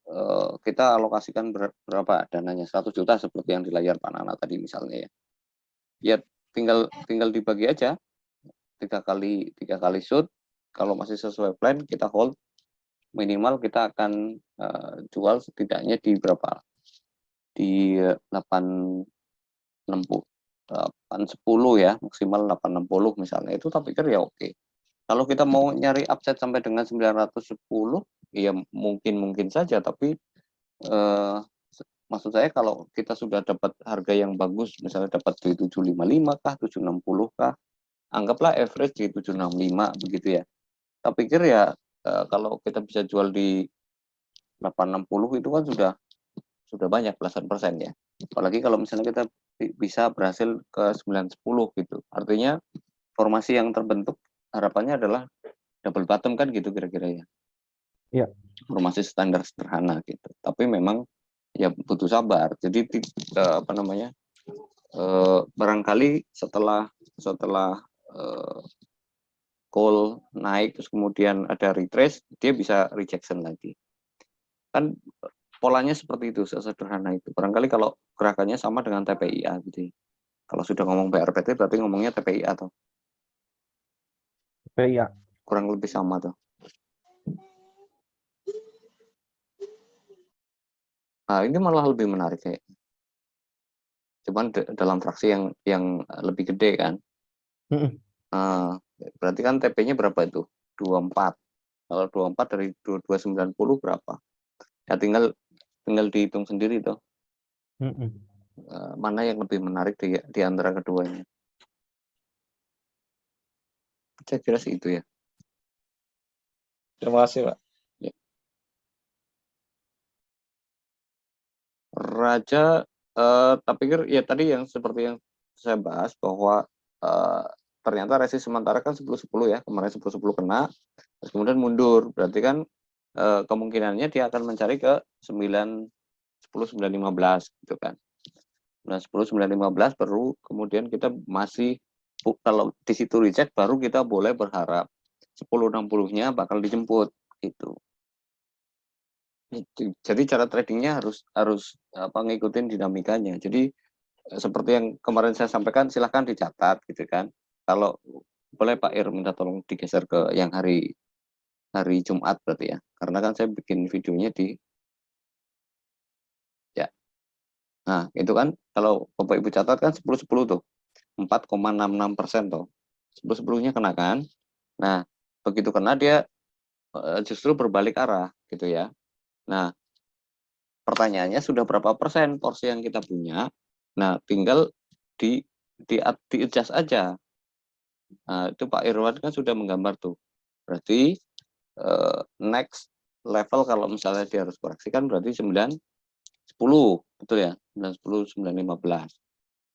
kita alokasikan berapa dananya 100 juta seperti yang di layar Pak Nana tadi misalnya ya. Ya tinggal dibagi aja tiga kali shoot, kalau masih sesuai plan kita hold, minimal kita akan jual setidaknya di berapa, di 860 810 ya, maksimal 860 misalnya, itu tak pikir ya oke. Kalau kita mau nyari upside sampai dengan 910 ya mungkin saja, tapi maksud saya kalau kita sudah dapat harga yang bagus, misalnya dapat di 755 kah, 760 kah, anggaplah average di 765 begitu ya. Tak pikir ya kalau kita bisa jual di 860 itu kan sudah banyak belasan persen ya. Apalagi kalau misalnya kita bisa berhasil ke 910 gitu. Artinya formasi yang terbentuk harapannya adalah double bottom kan gitu kira-kira ya. Iya. Formasi standar sederhana gitu. Tapi memang ya butuh sabar. Jadi apa namanya? Barangkali setelah call naik terus kemudian ada retrace, dia bisa rejection lagi. Kan polanya seperti itu, sesederhana itu. Barangkali kalau gerakannya sama dengan TPIA gitu ya. Kalau sudah ngomong BRPT berarti ngomongnya TPIA tuh. Iya. Kurang lebih sama tuh. Nah, ini malah lebih menarik kayak. Cuman dalam fraksi yang lebih gede kan. Berarti kan TP-nya berapa itu? 24. Kalau 24 dari 2290 berapa? Ya tinggal dihitung sendiri tuh. Mana yang lebih menarik di antara keduanya. Saya kira sih itu ya. Terima kasih, Pak. Ya. Raja, tak pikir ya tadi yang seperti yang saya bahas bahwa ternyata resist sementara kan 10-10 ya, kemarin 10-10 kena, terus kemudian mundur, berarti kan kemungkinannya dia akan mencari ke 9-10-9-15 gitu kan. 9-10-9-15 baru kemudian kita masih, kalau di situ reject baru kita boleh berharap 10-60-nya bakal dijemput gitu. Jadi cara tradingnya harus ngikutin dinamikanya. Jadi seperti yang kemarin saya sampaikan, silahkan dicatat gitu kan. Kalau boleh Pak Ir minta tolong digeser ke yang hari Jumat berarti ya. Karena kan saya bikin videonya di ya. Nah, itu kan kalau Bapak Ibu catat kan 10-10 tuh. 4,66% tuh. 10-10-nya kena kan. Nah, begitu kena dia justru berbalik arah gitu ya. Nah, pertanyaannya sudah berapa persen porsi yang kita punya. Nah, tinggal di adjust aja. Nah, itu Pak Irwan kan sudah menggambar tuh. Berarti next level kalau misalnya dia harus koreksikan berarti 9, 10, betul ya? 9, 10, 9, 15.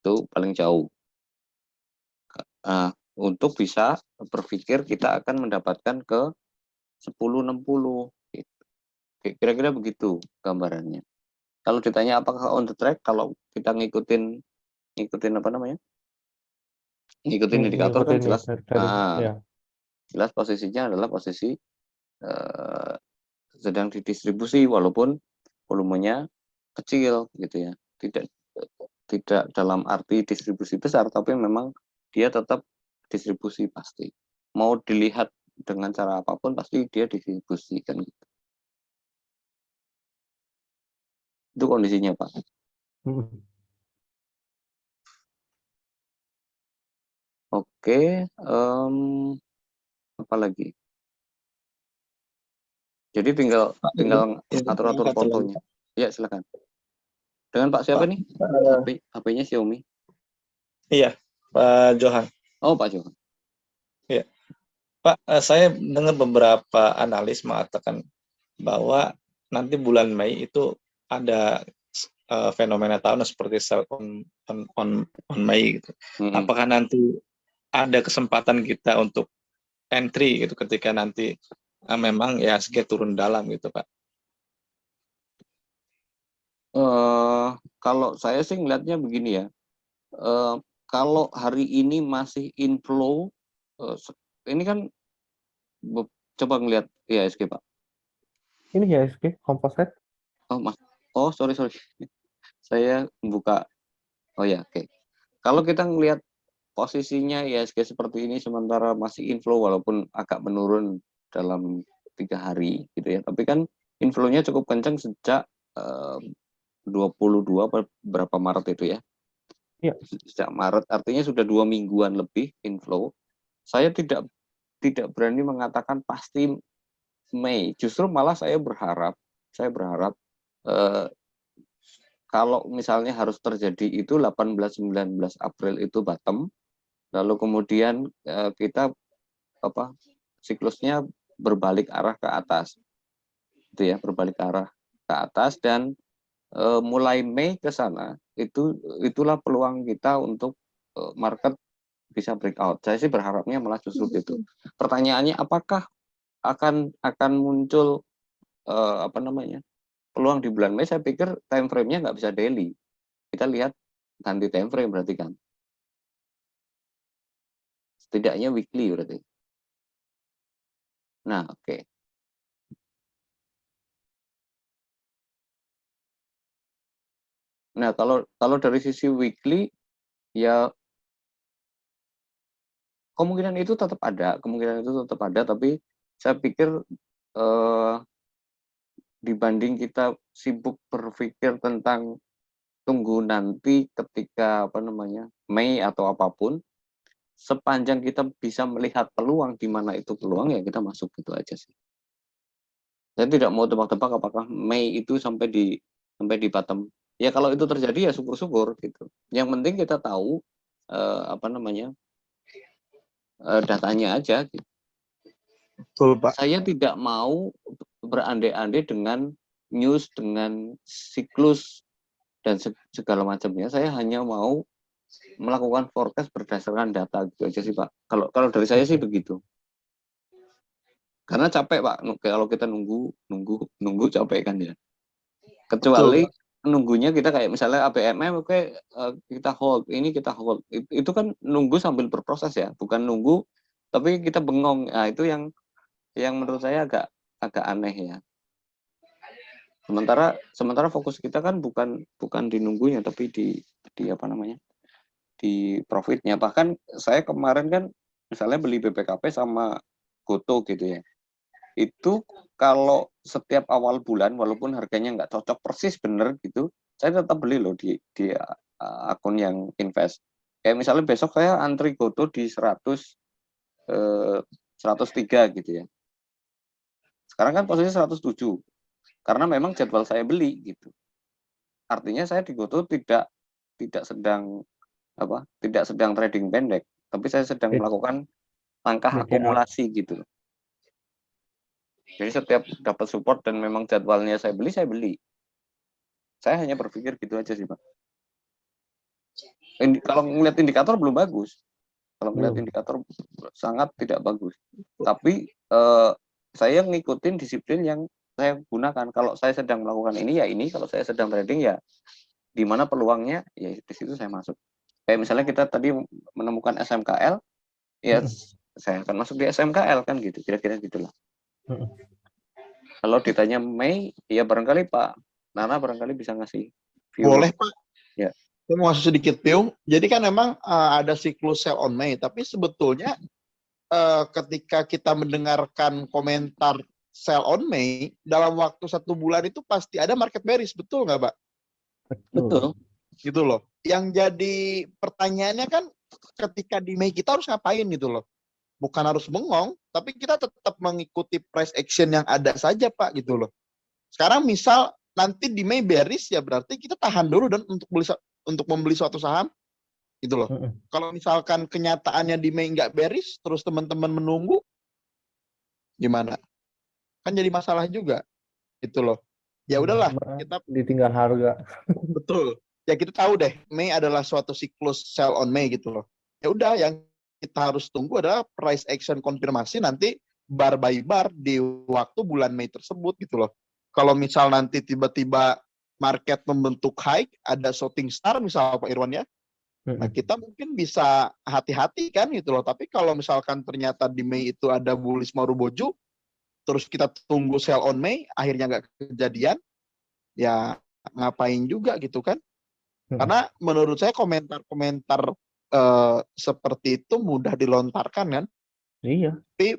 Itu paling jauh. Nah, untuk bisa berpikir kita akan mendapatkan ke 10, 60. Kira-kira begitu gambarannya. Kalau ditanya apakah on the track, kalau kita ngikutin apa namanya? Ngikutin indikator kan Ngikutin jelas. tadi. Ya. Jelas posisinya adalah posisi sedang didistribusi walaupun volumenya kecil gitu ya. Tidak dalam arti distribusi besar, tapi memang dia tetap distribusi pasti. Mau dilihat dengan cara apapun pasti dia didistribusikan gitu. Itu kondisinya, Pak. Oke, apa lagi? Jadi tinggal atur-atur fotonya. Ya, silakan. Dengan Pak siapa nih? HP-nya Xiaomi. Iya, Pak Johan. Oh, Pak Johan. Iya. Pak, saya dengar beberapa analis mengatakan bahwa nanti bulan Mei itu ada fenomena tahunan seperti sell on Mei gitu. Apakah nanti ada kesempatan kita untuk entry gitu ketika nanti memang IHSG turun dalam gitu, Pak? Kalau saya sih ngelihatnya begini ya. Kalau hari ini masih inflow, ini kan coba ngelihat IHSG, Pak. Ini IHSG composite. Oh, sorry. Saya buka. Oh ya, oke. Kalau kita ngelihat posisinya IHSG seperti ini sementara masih inflow walaupun agak menurun dalam 3 hari gitu ya. Tapi kan inflow-nya cukup kencang sejak 22 berapa Maret itu ya. Iya. Sejak Maret, artinya sudah 2 mingguan lebih inflow. Saya tidak berani mengatakan pasti Mei. Justru malah saya berharap kalau misalnya harus terjadi itu 18-19 April itu bottom, lalu kemudian kita siklusnya berbalik arah ke atas, itu ya, berbalik arah ke atas dan mulai Mei ke sana itulah peluang kita untuk market bisa breakout. Saya sih berharapnya malah justru itu. Pertanyaannya apakah akan muncul peluang di bulan Mei? Saya pikir time frame-nya nggak bisa daily. Kita lihat ganti time frame berarti kan. Setidaknya weekly berarti. Nah, oke. Nah, kalau dari sisi weekly ya kemungkinan itu tetap ada, tapi saya pikir dibanding kita sibuk berpikir tentang tunggu nanti ketika Mei atau apapun, sepanjang kita bisa melihat peluang di mana itu peluang ya kita masuk gitu aja sih. Saya tidak mau tebak-tebak apakah Mei itu sampai di bottom. Ya kalau itu terjadi ya syukur-syukur gitu. Yang penting kita tahu datanya aja gitu. Betul, Pak. Saya tidak mau berandai-andai dengan news, dengan siklus dan segala macamnya. Saya hanya mau melakukan forecast berdasarkan data gitu aja sih, Pak. Kalau dari saya sih begitu. Karena capek, Pak. Kalau kita nunggu capek kan ya. Kecuali nunggunya kita kayak misalnya ABMM, oke, kita hold, ini kita hold. Itu kan nunggu sambil berproses ya, bukan nunggu tapi kita bengong. Nah, itu yang menurut saya agak aneh ya. Sementara fokus kita kan bukan di nunggunya tapi di di profitnya. Bahkan saya kemarin kan misalnya beli BPKP sama Goto gitu ya. Itu kalau setiap awal bulan walaupun harganya nggak cocok persis bener gitu, saya tetap beli loh di akun yang invest. Kayak misalnya besok saya antri Goto di 103 gitu ya. Sekarang kan posisi 107. Karena memang jadwal saya beli gitu. Artinya saya di Goto tidak sedang trading pendek, tapi saya sedang melakukan langkah akumulasi gitu. Jadi setiap dapat support dan memang jadwalnya saya beli. Saya hanya berpikir gitu aja sih, Pak. Kalau melihat indikator belum bagus. Kalau melihat indikator sangat tidak bagus. Tapi saya ngikutin disiplin yang saya gunakan. Kalau saya sedang melakukan ini ya ini, kalau saya sedang trading ya di mana peluangnya ya di situ saya masuk. Kayak misalnya kita tadi menemukan SMKL, ya saya akan masuk di SMKL kan gitu, kira-kira gitulah. Kalau ditanya Mei, ya barangkali Pak Nana barangkali bisa ngasih view Boleh lebih. Pak. Ya. Saya mau ngasih sedikit view. Jadi kan memang ada siklus sell on May, tapi sebetulnya ketika kita mendengarkan komentar sell on May, dalam waktu 1 bulan itu pasti ada market bearish, betul nggak Pak? Betul. Gitu loh. Yang jadi pertanyaannya kan ketika di Mei kita harus ngapain gitu loh. Bukan harus bengong, tapi kita tetap mengikuti price action yang ada saja Pak gitu loh. Sekarang misal nanti di Mei bearish ya berarti kita tahan dulu dan untuk membeli suatu saham gitu loh. Kalau misalkan kenyataannya di Mei nggak bearish, terus teman-teman menunggu, gimana? Kan jadi masalah juga, gitu loh. Ya udahlah, kita ditinggal harga. betul. Ya kita tahu deh, Mei adalah suatu siklus sell on Mei gitu loh. Ya udah, yang kita harus tunggu adalah price action konfirmasi nanti bar by bar di waktu bulan Mei tersebut gitu loh. Kalau misal nanti tiba-tiba market membentuk high, ada shooting star misal Pak Irwan ya, nah kita mungkin bisa hati-hati kan gitu loh. Tapi kalau misalkan ternyata di Mei itu ada bullish Maruboju, terus kita tunggu sell on Mei, akhirnya nggak kejadian, ya ngapain juga gitu kan. Karena menurut saya komentar-komentar seperti itu mudah dilontarkan kan. Iya. Tapi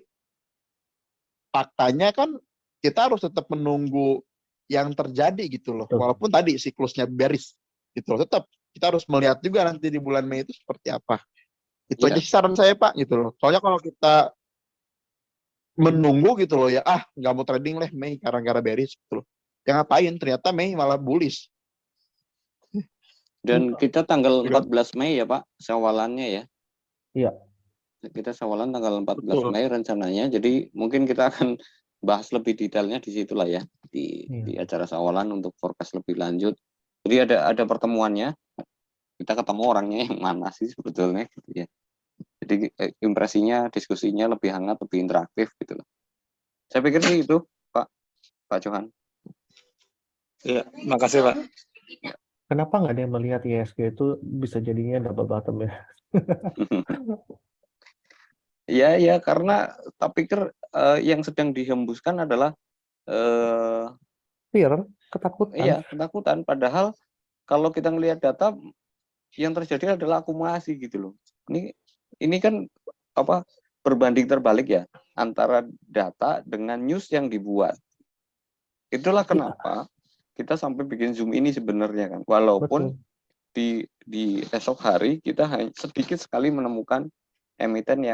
faktanya kan kita harus tetap menunggu yang terjadi gitu loh. Betul. Walaupun tadi siklusnya bearish gitu loh. Tetap kita harus melihat juga nanti di bulan Mei itu seperti apa. Itu aja sih saran saya Pak gitu loh. Soalnya kalau kita menunggu gitu loh ya, nggak mau trading lah Mei gara-gara bearish gitu loh. Ya ngapain? Ternyata Mei malah bullish. Dan kita tanggal 14 Mei ya Pak, sawalannya ya. Iya. Kita sawalan tanggal 14 Betul. Mei rencananya. Jadi mungkin kita akan bahas lebih detailnya di situlah ya, di acara sawalan untuk forecast lebih lanjut. Jadi ada pertemuannya. Kita ketemu orangnya yang mana sih sebetulnya gitu ya. Jadi impresinya, diskusinya lebih hangat, lebih interaktif gitu loh. Saya pikir sih itu Pak Johan. Iya, makasih Pak. Kenapa nggak ada yang melihat ISG itu bisa jadinya double bottom ya? Ya karena tak pikir yang sedang dihembuskan adalah fear, ketakutan. Iya, ketakutan. Padahal kalau kita ngelihat data yang terjadi adalah akumulasi gitu loh. Ini kan berbanding terbalik ya antara data dengan news yang dibuat. Itulah kenapa kita sampai bikin Zoom ini sebenarnya kan. Walaupun di esok hari kita hanya sedikit sekali menemukan emiten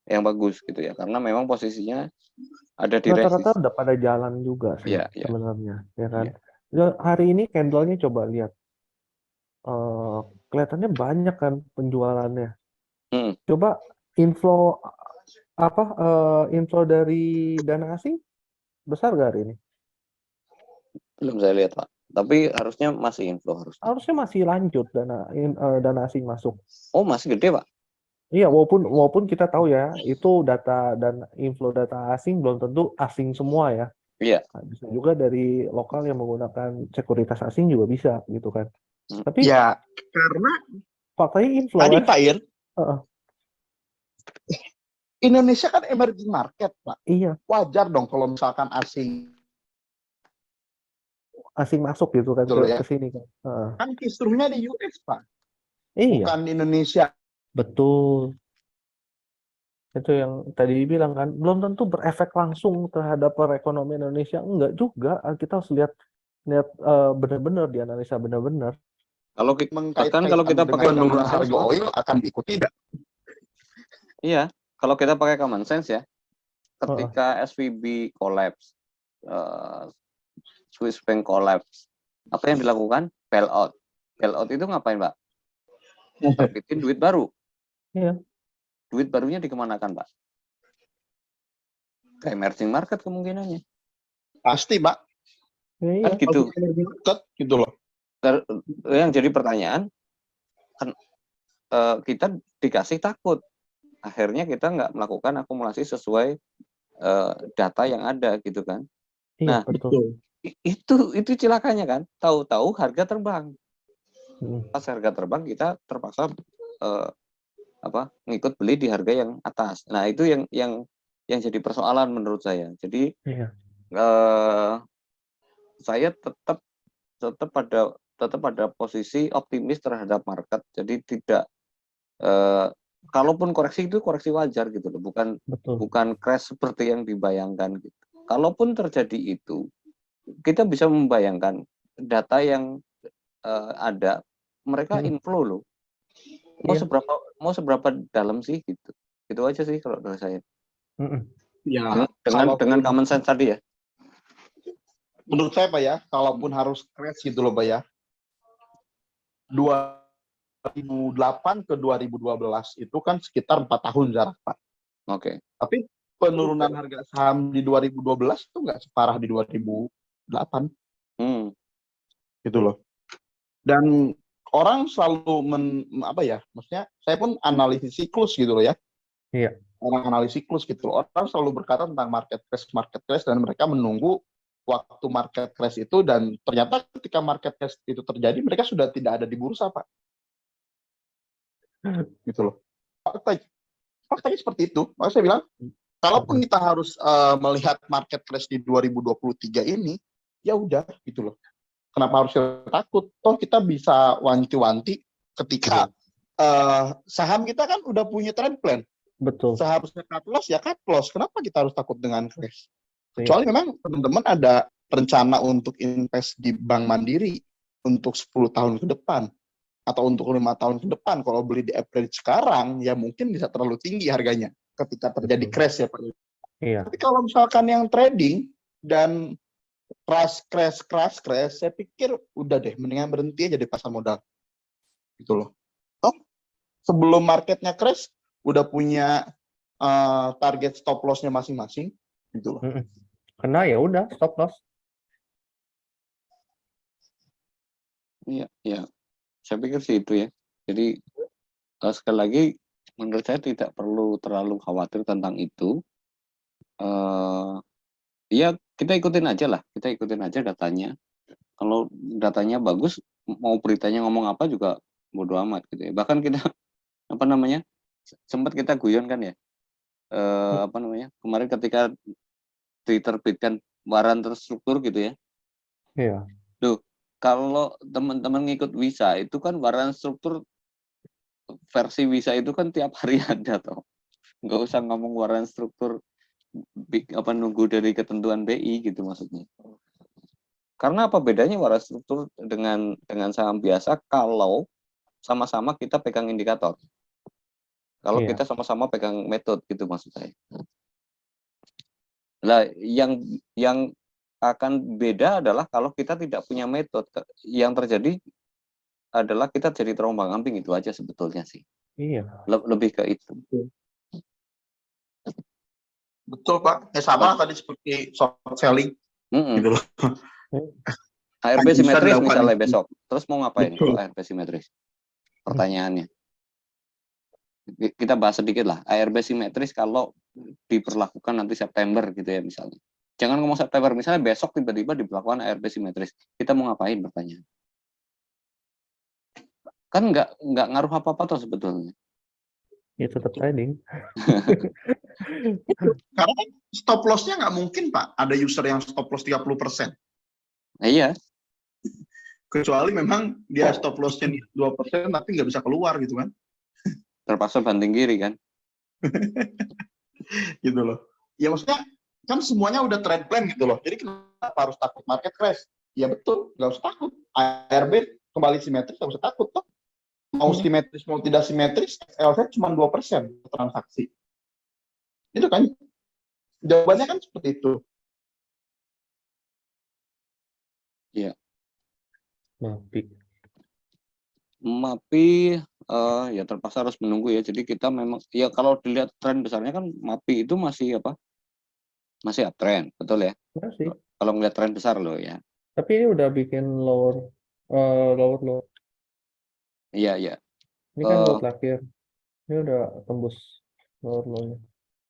yang bagus gitu ya. Karena memang posisinya ada di rata-rata udah pada jalan juga sih sebenarnya, ya kan. Hari ini candle-nya coba lihat. Kelihatannya banyak kan penjualannya. Coba inflow inflow dari dana asing besar gak hari ini? Belum saya lihat Pak, tapi harusnya masih inflow harusnya masih lanjut dana asing masuk. Oh masih gede Pak? Iya, walaupun kita tahu ya itu data dan inflow data asing belum tentu asing semua ya. Iya. Nah, bisa juga dari lokal yang menggunakan sekuritas asing juga bisa gitu kan. Tapi ya karena faktanya inflow tadi kan? Pak Ir, Indonesia kan emerging market Pak. Iya. Wajar dong kalau misalkan asing masuk gitu kan ke sini kan. Kan kisruhnya di US Pak. Iya. Bukan di Indonesia. Betul. Itu yang tadi dibilang kan, belum tentu berefek langsung terhadap perekonomian Indonesia. Enggak juga, kita harus lihat benar-benar, dianalisa benar-benar. Kalau kita pakai penurunan harga oil akan diikuti tidak? Iya, kalau kita pakai common sense ya, ketika SVB collapse, Swiss Bank collapse, apa yang dilakukan? Bailout. Bailout itu ngapain Pak? Bikin duit baru. Iya. Duit barunya dikemanakan Pak? Ke emerging market kemungkinannya. Pasti Pak. Iya. Kan gitu. Emerging market gitu loh. Yang jadi pertanyaan, kan kita dikasih takut. Akhirnya kita nggak melakukan akumulasi sesuai data yang ada gitu kan. Iya, nah, betul. Itu cilakanya kan. Tahu-tahu harga terbang. Pas harga terbang kita terpaksa ngikut beli di harga yang atas. Nah, itu yang jadi persoalan menurut saya. Jadi eh, saya tetap pada posisi optimis terhadap market. Jadi tidak kalaupun koreksi itu koreksi wajar gitu loh, bukan Betul. crash seperti yang dibayangkan gitu. Kalaupun terjadi itu, kita bisa membayangkan data yang ada, mereka inflow loh. Iya. Mau seberapa dalam sih gitu. Itu aja sih kalau dari saya. Ya, Dengan common sense tadi ya. menurut saya Pak ya, kalaupun harus crash gitu loh Pak ya, 2008 ke 2012 itu kan sekitar 4 tahun jarak Pak. Oke. Tapi penurunan harga saham di 2012 itu nggak separah di 2008 gitu loh. Dan orang selalu maksudnya saya pun analisis siklus gitu loh ya. Iya. Orang analisis siklus gitu loh. Orang selalu berkata tentang market crash dan mereka menunggu waktu market crash itu, dan ternyata ketika market crash itu terjadi mereka sudah tidak ada di bursa Pak. Gitu loh. Faktanya seperti itu. Makanya saya bilang, kalaupun kita harus melihat market crash di 2023 ini, ya udah gitu loh. Kenapa harus takut? Toh kita bisa wanti-wanti ketika saham kita kan udah punya trend plan. Betul. Seharusnya cut loss ya cut loss. Kenapa kita harus takut dengan crash? Kecuali memang teman-teman ada rencana untuk invest di Bank Mandiri untuk 10 tahun ke depan atau untuk 5 tahun ke depan. Kalau beli di average sekarang ya mungkin bisa terlalu tinggi harganya ketika terjadi crash ya Pak. Iya. Tapi kalau misalkan yang trading dan crash, saya pikir udah deh, mendingan berhenti aja di pasar modal. Gitu loh. Toh, sebelum marketnya crash, udah punya target stop loss-nya masing-masing. Gitu loh. Kena ya udah stop loss. Iya, ya. Saya pikir sih itu ya. Jadi sekali lagi menurut saya tidak perlu terlalu khawatir tentang itu. Ya kita ikutin aja datanya. Kalau datanya bagus, mau beritanya ngomong apa juga bodo amat gitu ya. Bahkan kita sempat kita guyon kan ya. Kemarin ketika diterbitkan waran terstruktur gitu ya. Iya. Duh, kalau teman-teman ngikut Wisa itu kan waran struktur versi Wisa itu kan tiap hari ada toh. Nggak usah ngomong waran struktur nunggu dari ketentuan BI gitu maksudnya. Karena apa bedanya waran struktur dengan saham biasa kalau sama-sama kita pegang indikator. Kalau kita sama-sama pegang metode gitu maksud saya. Lah yang akan beda adalah kalau kita tidak punya metode. Yang terjadi adalah kita jadi terombang-ambing, itu aja sebetulnya sih. Iya. Lebih ke itu. Betul Pak. Ya sama tadi seperti short selling. Gitu loh. ARB simetris misalnya besok. Terus mau ngapain kalau ARB simetris? Pertanyaannya. Kita bahas sedikit lah. ARB simetris kalau diberlakukan nanti September gitu ya misalnya. Jangan ngomong September, misalnya besok tiba-tiba diberlakukan ARB simetris. Kita mau ngapain pertanyaan? Kan nggak ngaruh apa-apa tuh sebetulnya. Ya tetap trading. Karena kan stop loss-nya nggak mungkin Pak. Ada user yang stop loss 30%. Iya. Kecuali memang dia stop loss-nya 2% tapi nggak bisa keluar gitu kan. Terpaksa banting kiri kan. Gitu loh. Ya maksudnya kan semuanya udah trend plan gitu loh. Jadi kenapa harus takut market crash? Ya betul, nggak usah takut. ARB kembali simetris nggak usah takut toh. Mau simetris mau tidak simetris, LZ cuma 2% transaksi. Itu kan jawabannya kan seperti itu. Iya. MAPI ya terpaksa harus menunggu ya. Jadi kita memang ya kalau dilihat tren besarnya kan MAPI itu masih masih uptrend, betul ya? Masih. Kalau ngelihat tren besar loh ya. Tapi ini udah bikin lower low. Iya. Ini kan low terakhir. Ini udah tembus lower low-nya.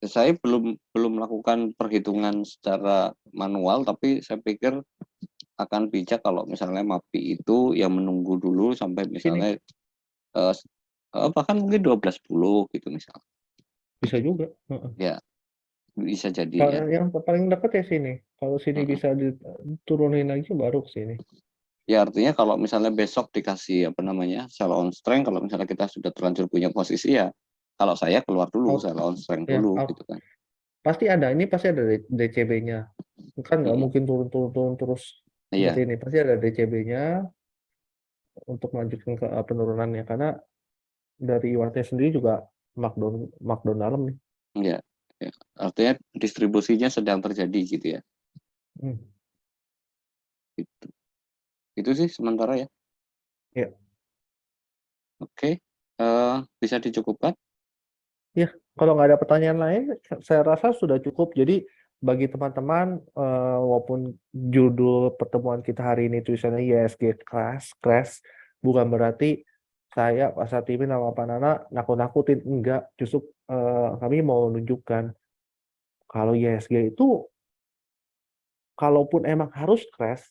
Saya belum melakukan perhitungan secara manual, tapi saya pikir akan bijak kalau misalnya MAPI itu yang menunggu dulu sampai misalnya bahkan mungkin 12.10 gitu misalnya. Bisa juga. Ya, bisa jadi ya. Yang paling dekat ya sini. Kalau sini Mm-mm. bisa diturunin lagi baru ke sini. Ya artinya kalau misalnya besok dikasih apa namanya sell on strength, kalau misalnya kita sudah terlanjur punya posisi ya, kalau saya keluar dulu Out, sell on strength ya, dulu out. gitu kan. Pasti ada, ini pasti ada DCB-nya. Kan nggak Mm-mm. mungkin turun terus Iya, seperti ini. Pasti ada DCB-nya untuk melanjutkan ke penurunannya. Karena dari Iwatnya sendiri juga markdown dalam nih. iya. Ya. Artinya distribusinya sedang terjadi gitu ya. Hmm. Gitu. Itu sih sementara ya. Ya. Oke, bisa dicukupkan? Ya, kalau nggak ada pertanyaan lain, saya rasa sudah cukup. Jadi bagi teman-teman, walaupun judul pertemuan kita hari ini tulisannya ISG Crash, bukan berarti saya, Pak Satimin, sama Pak Nana nakut-nakutin. Enggak, justru kami mau menunjukkan kalau ISG itu, kalaupun emang harus crash,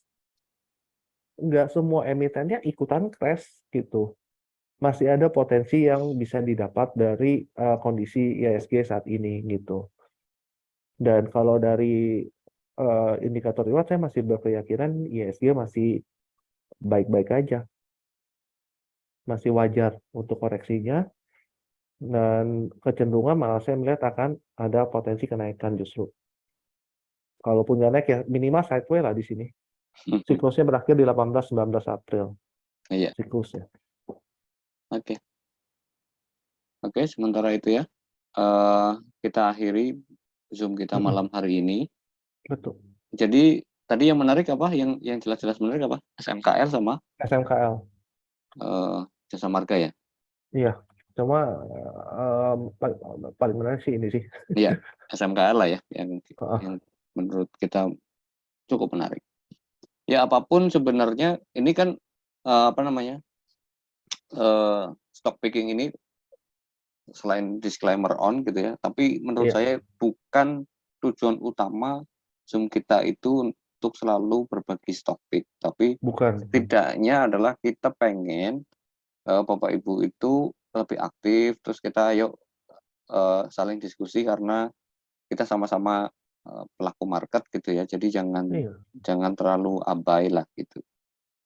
nggak semua emitennya ikutan crash gitu. Masih ada potensi yang bisa didapat dari kondisi ISG saat ini gitu. Dan kalau dari indikator reward, saya masih berkeyakinan ISG masih baik-baik aja, masih wajar untuk koreksinya, dan kecenderungan malah saya melihat akan ada potensi kenaikan justru. Kalaupun nggak naik ya minimal sideways lah di sini. Siklusnya berakhir di 18-19 April. Iya, Siklusnya. oke. Oke, sementara itu ya. Eh, kita akhiri Zoom kita malam hari ini. Betul. Jadi tadi yang menarik apa? Yang jelas-jelas menarik apa? SMKL sama SMKL. Jasa Marga ya? Iya. Cuma paling menarik sih ini sih. Iya, SMKL lah ya Ah, yang menurut kita cukup menarik. Ya apapun sebenarnya ini kan apa namanya? Stock picking ini selain disclaimer on gitu ya, tapi menurut Iya, saya bukan tujuan utama Zoom kita itu untuk selalu berbagi stock pick, tapi bukan. setidaknya adalah kita pengen Bapak Ibu itu lebih aktif, terus kita ayo saling diskusi karena kita sama-sama pelaku market gitu ya, jadi Iya, jangan terlalu abai lah gitu.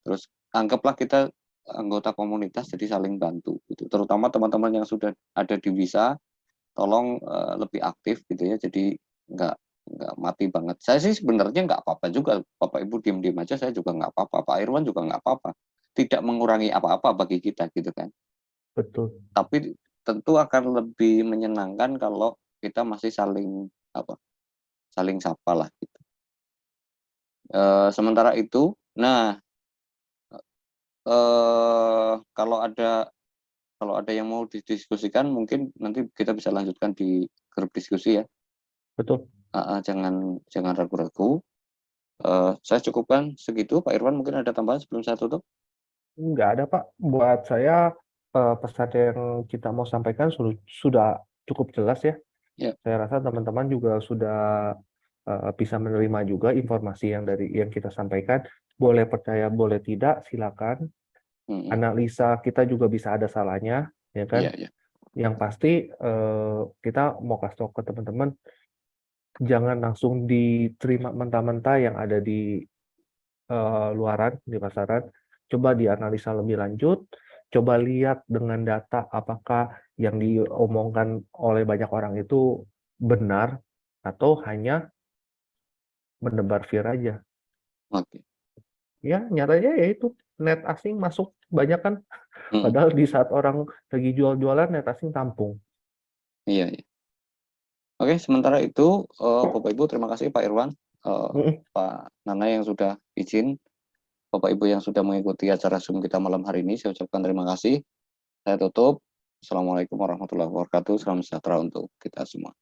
Terus anggaplah kita anggota komunitas jadi saling bantu gitu, terutama teman-teman yang sudah ada di Wisa, tolong lebih aktif gitu ya, jadi nggak nggak mati banget. Saya sih sebenarnya nggak apa-apa juga, Bapak Ibu diem-diem aja, saya juga nggak apa-apa, Pak Irwan juga nggak apa-apa, tidak mengurangi apa-apa bagi kita gitu kan. betul. Tapi tentu akan lebih menyenangkan kalau kita masih saling apa, saling sapa lah gitu. Sementara itu, nah kalau ada yang mau didiskusikan mungkin nanti kita bisa lanjutkan di grup diskusi ya. Betul. Jangan ragu-ragu. Saya cukupkan segitu. Pak Irwan mungkin ada tambahan sebelum saya tutup? Nggak ada, Pak. Buat saya, pesan yang kita mau sampaikan sudah cukup jelas ya. Ya. Saya rasa teman-teman juga sudah bisa menerima juga informasi yang kita sampaikan. Boleh percaya, boleh tidak, silakan. Analisa kita juga bisa ada salahnya, ya kan? Iya, iya. Yang pasti kita mau kasih tahu ke teman-teman, jangan langsung diterima mentah-mentah yang ada di luaran, di pasaran. Coba dianalisa lebih lanjut, coba lihat dengan data apakah yang diomongkan oleh banyak orang itu benar atau hanya menebar fear aja. Oke. Ya, nyatanya ya itu net asing masuk banyak kan. Mm, Padahal di saat orang lagi jual-jualan, net asing tampung. iya, iya. Oke, sementara itu Bapak Ibu terima kasih Pak Irwan, Pak Nana yang sudah izin, Bapak Ibu yang sudah mengikuti acara Zoom kita malam hari ini, saya ucapkan terima kasih. Saya tutup. Assalamualaikum warahmatullahi wabarakatuh. Salam sejahtera untuk kita semua.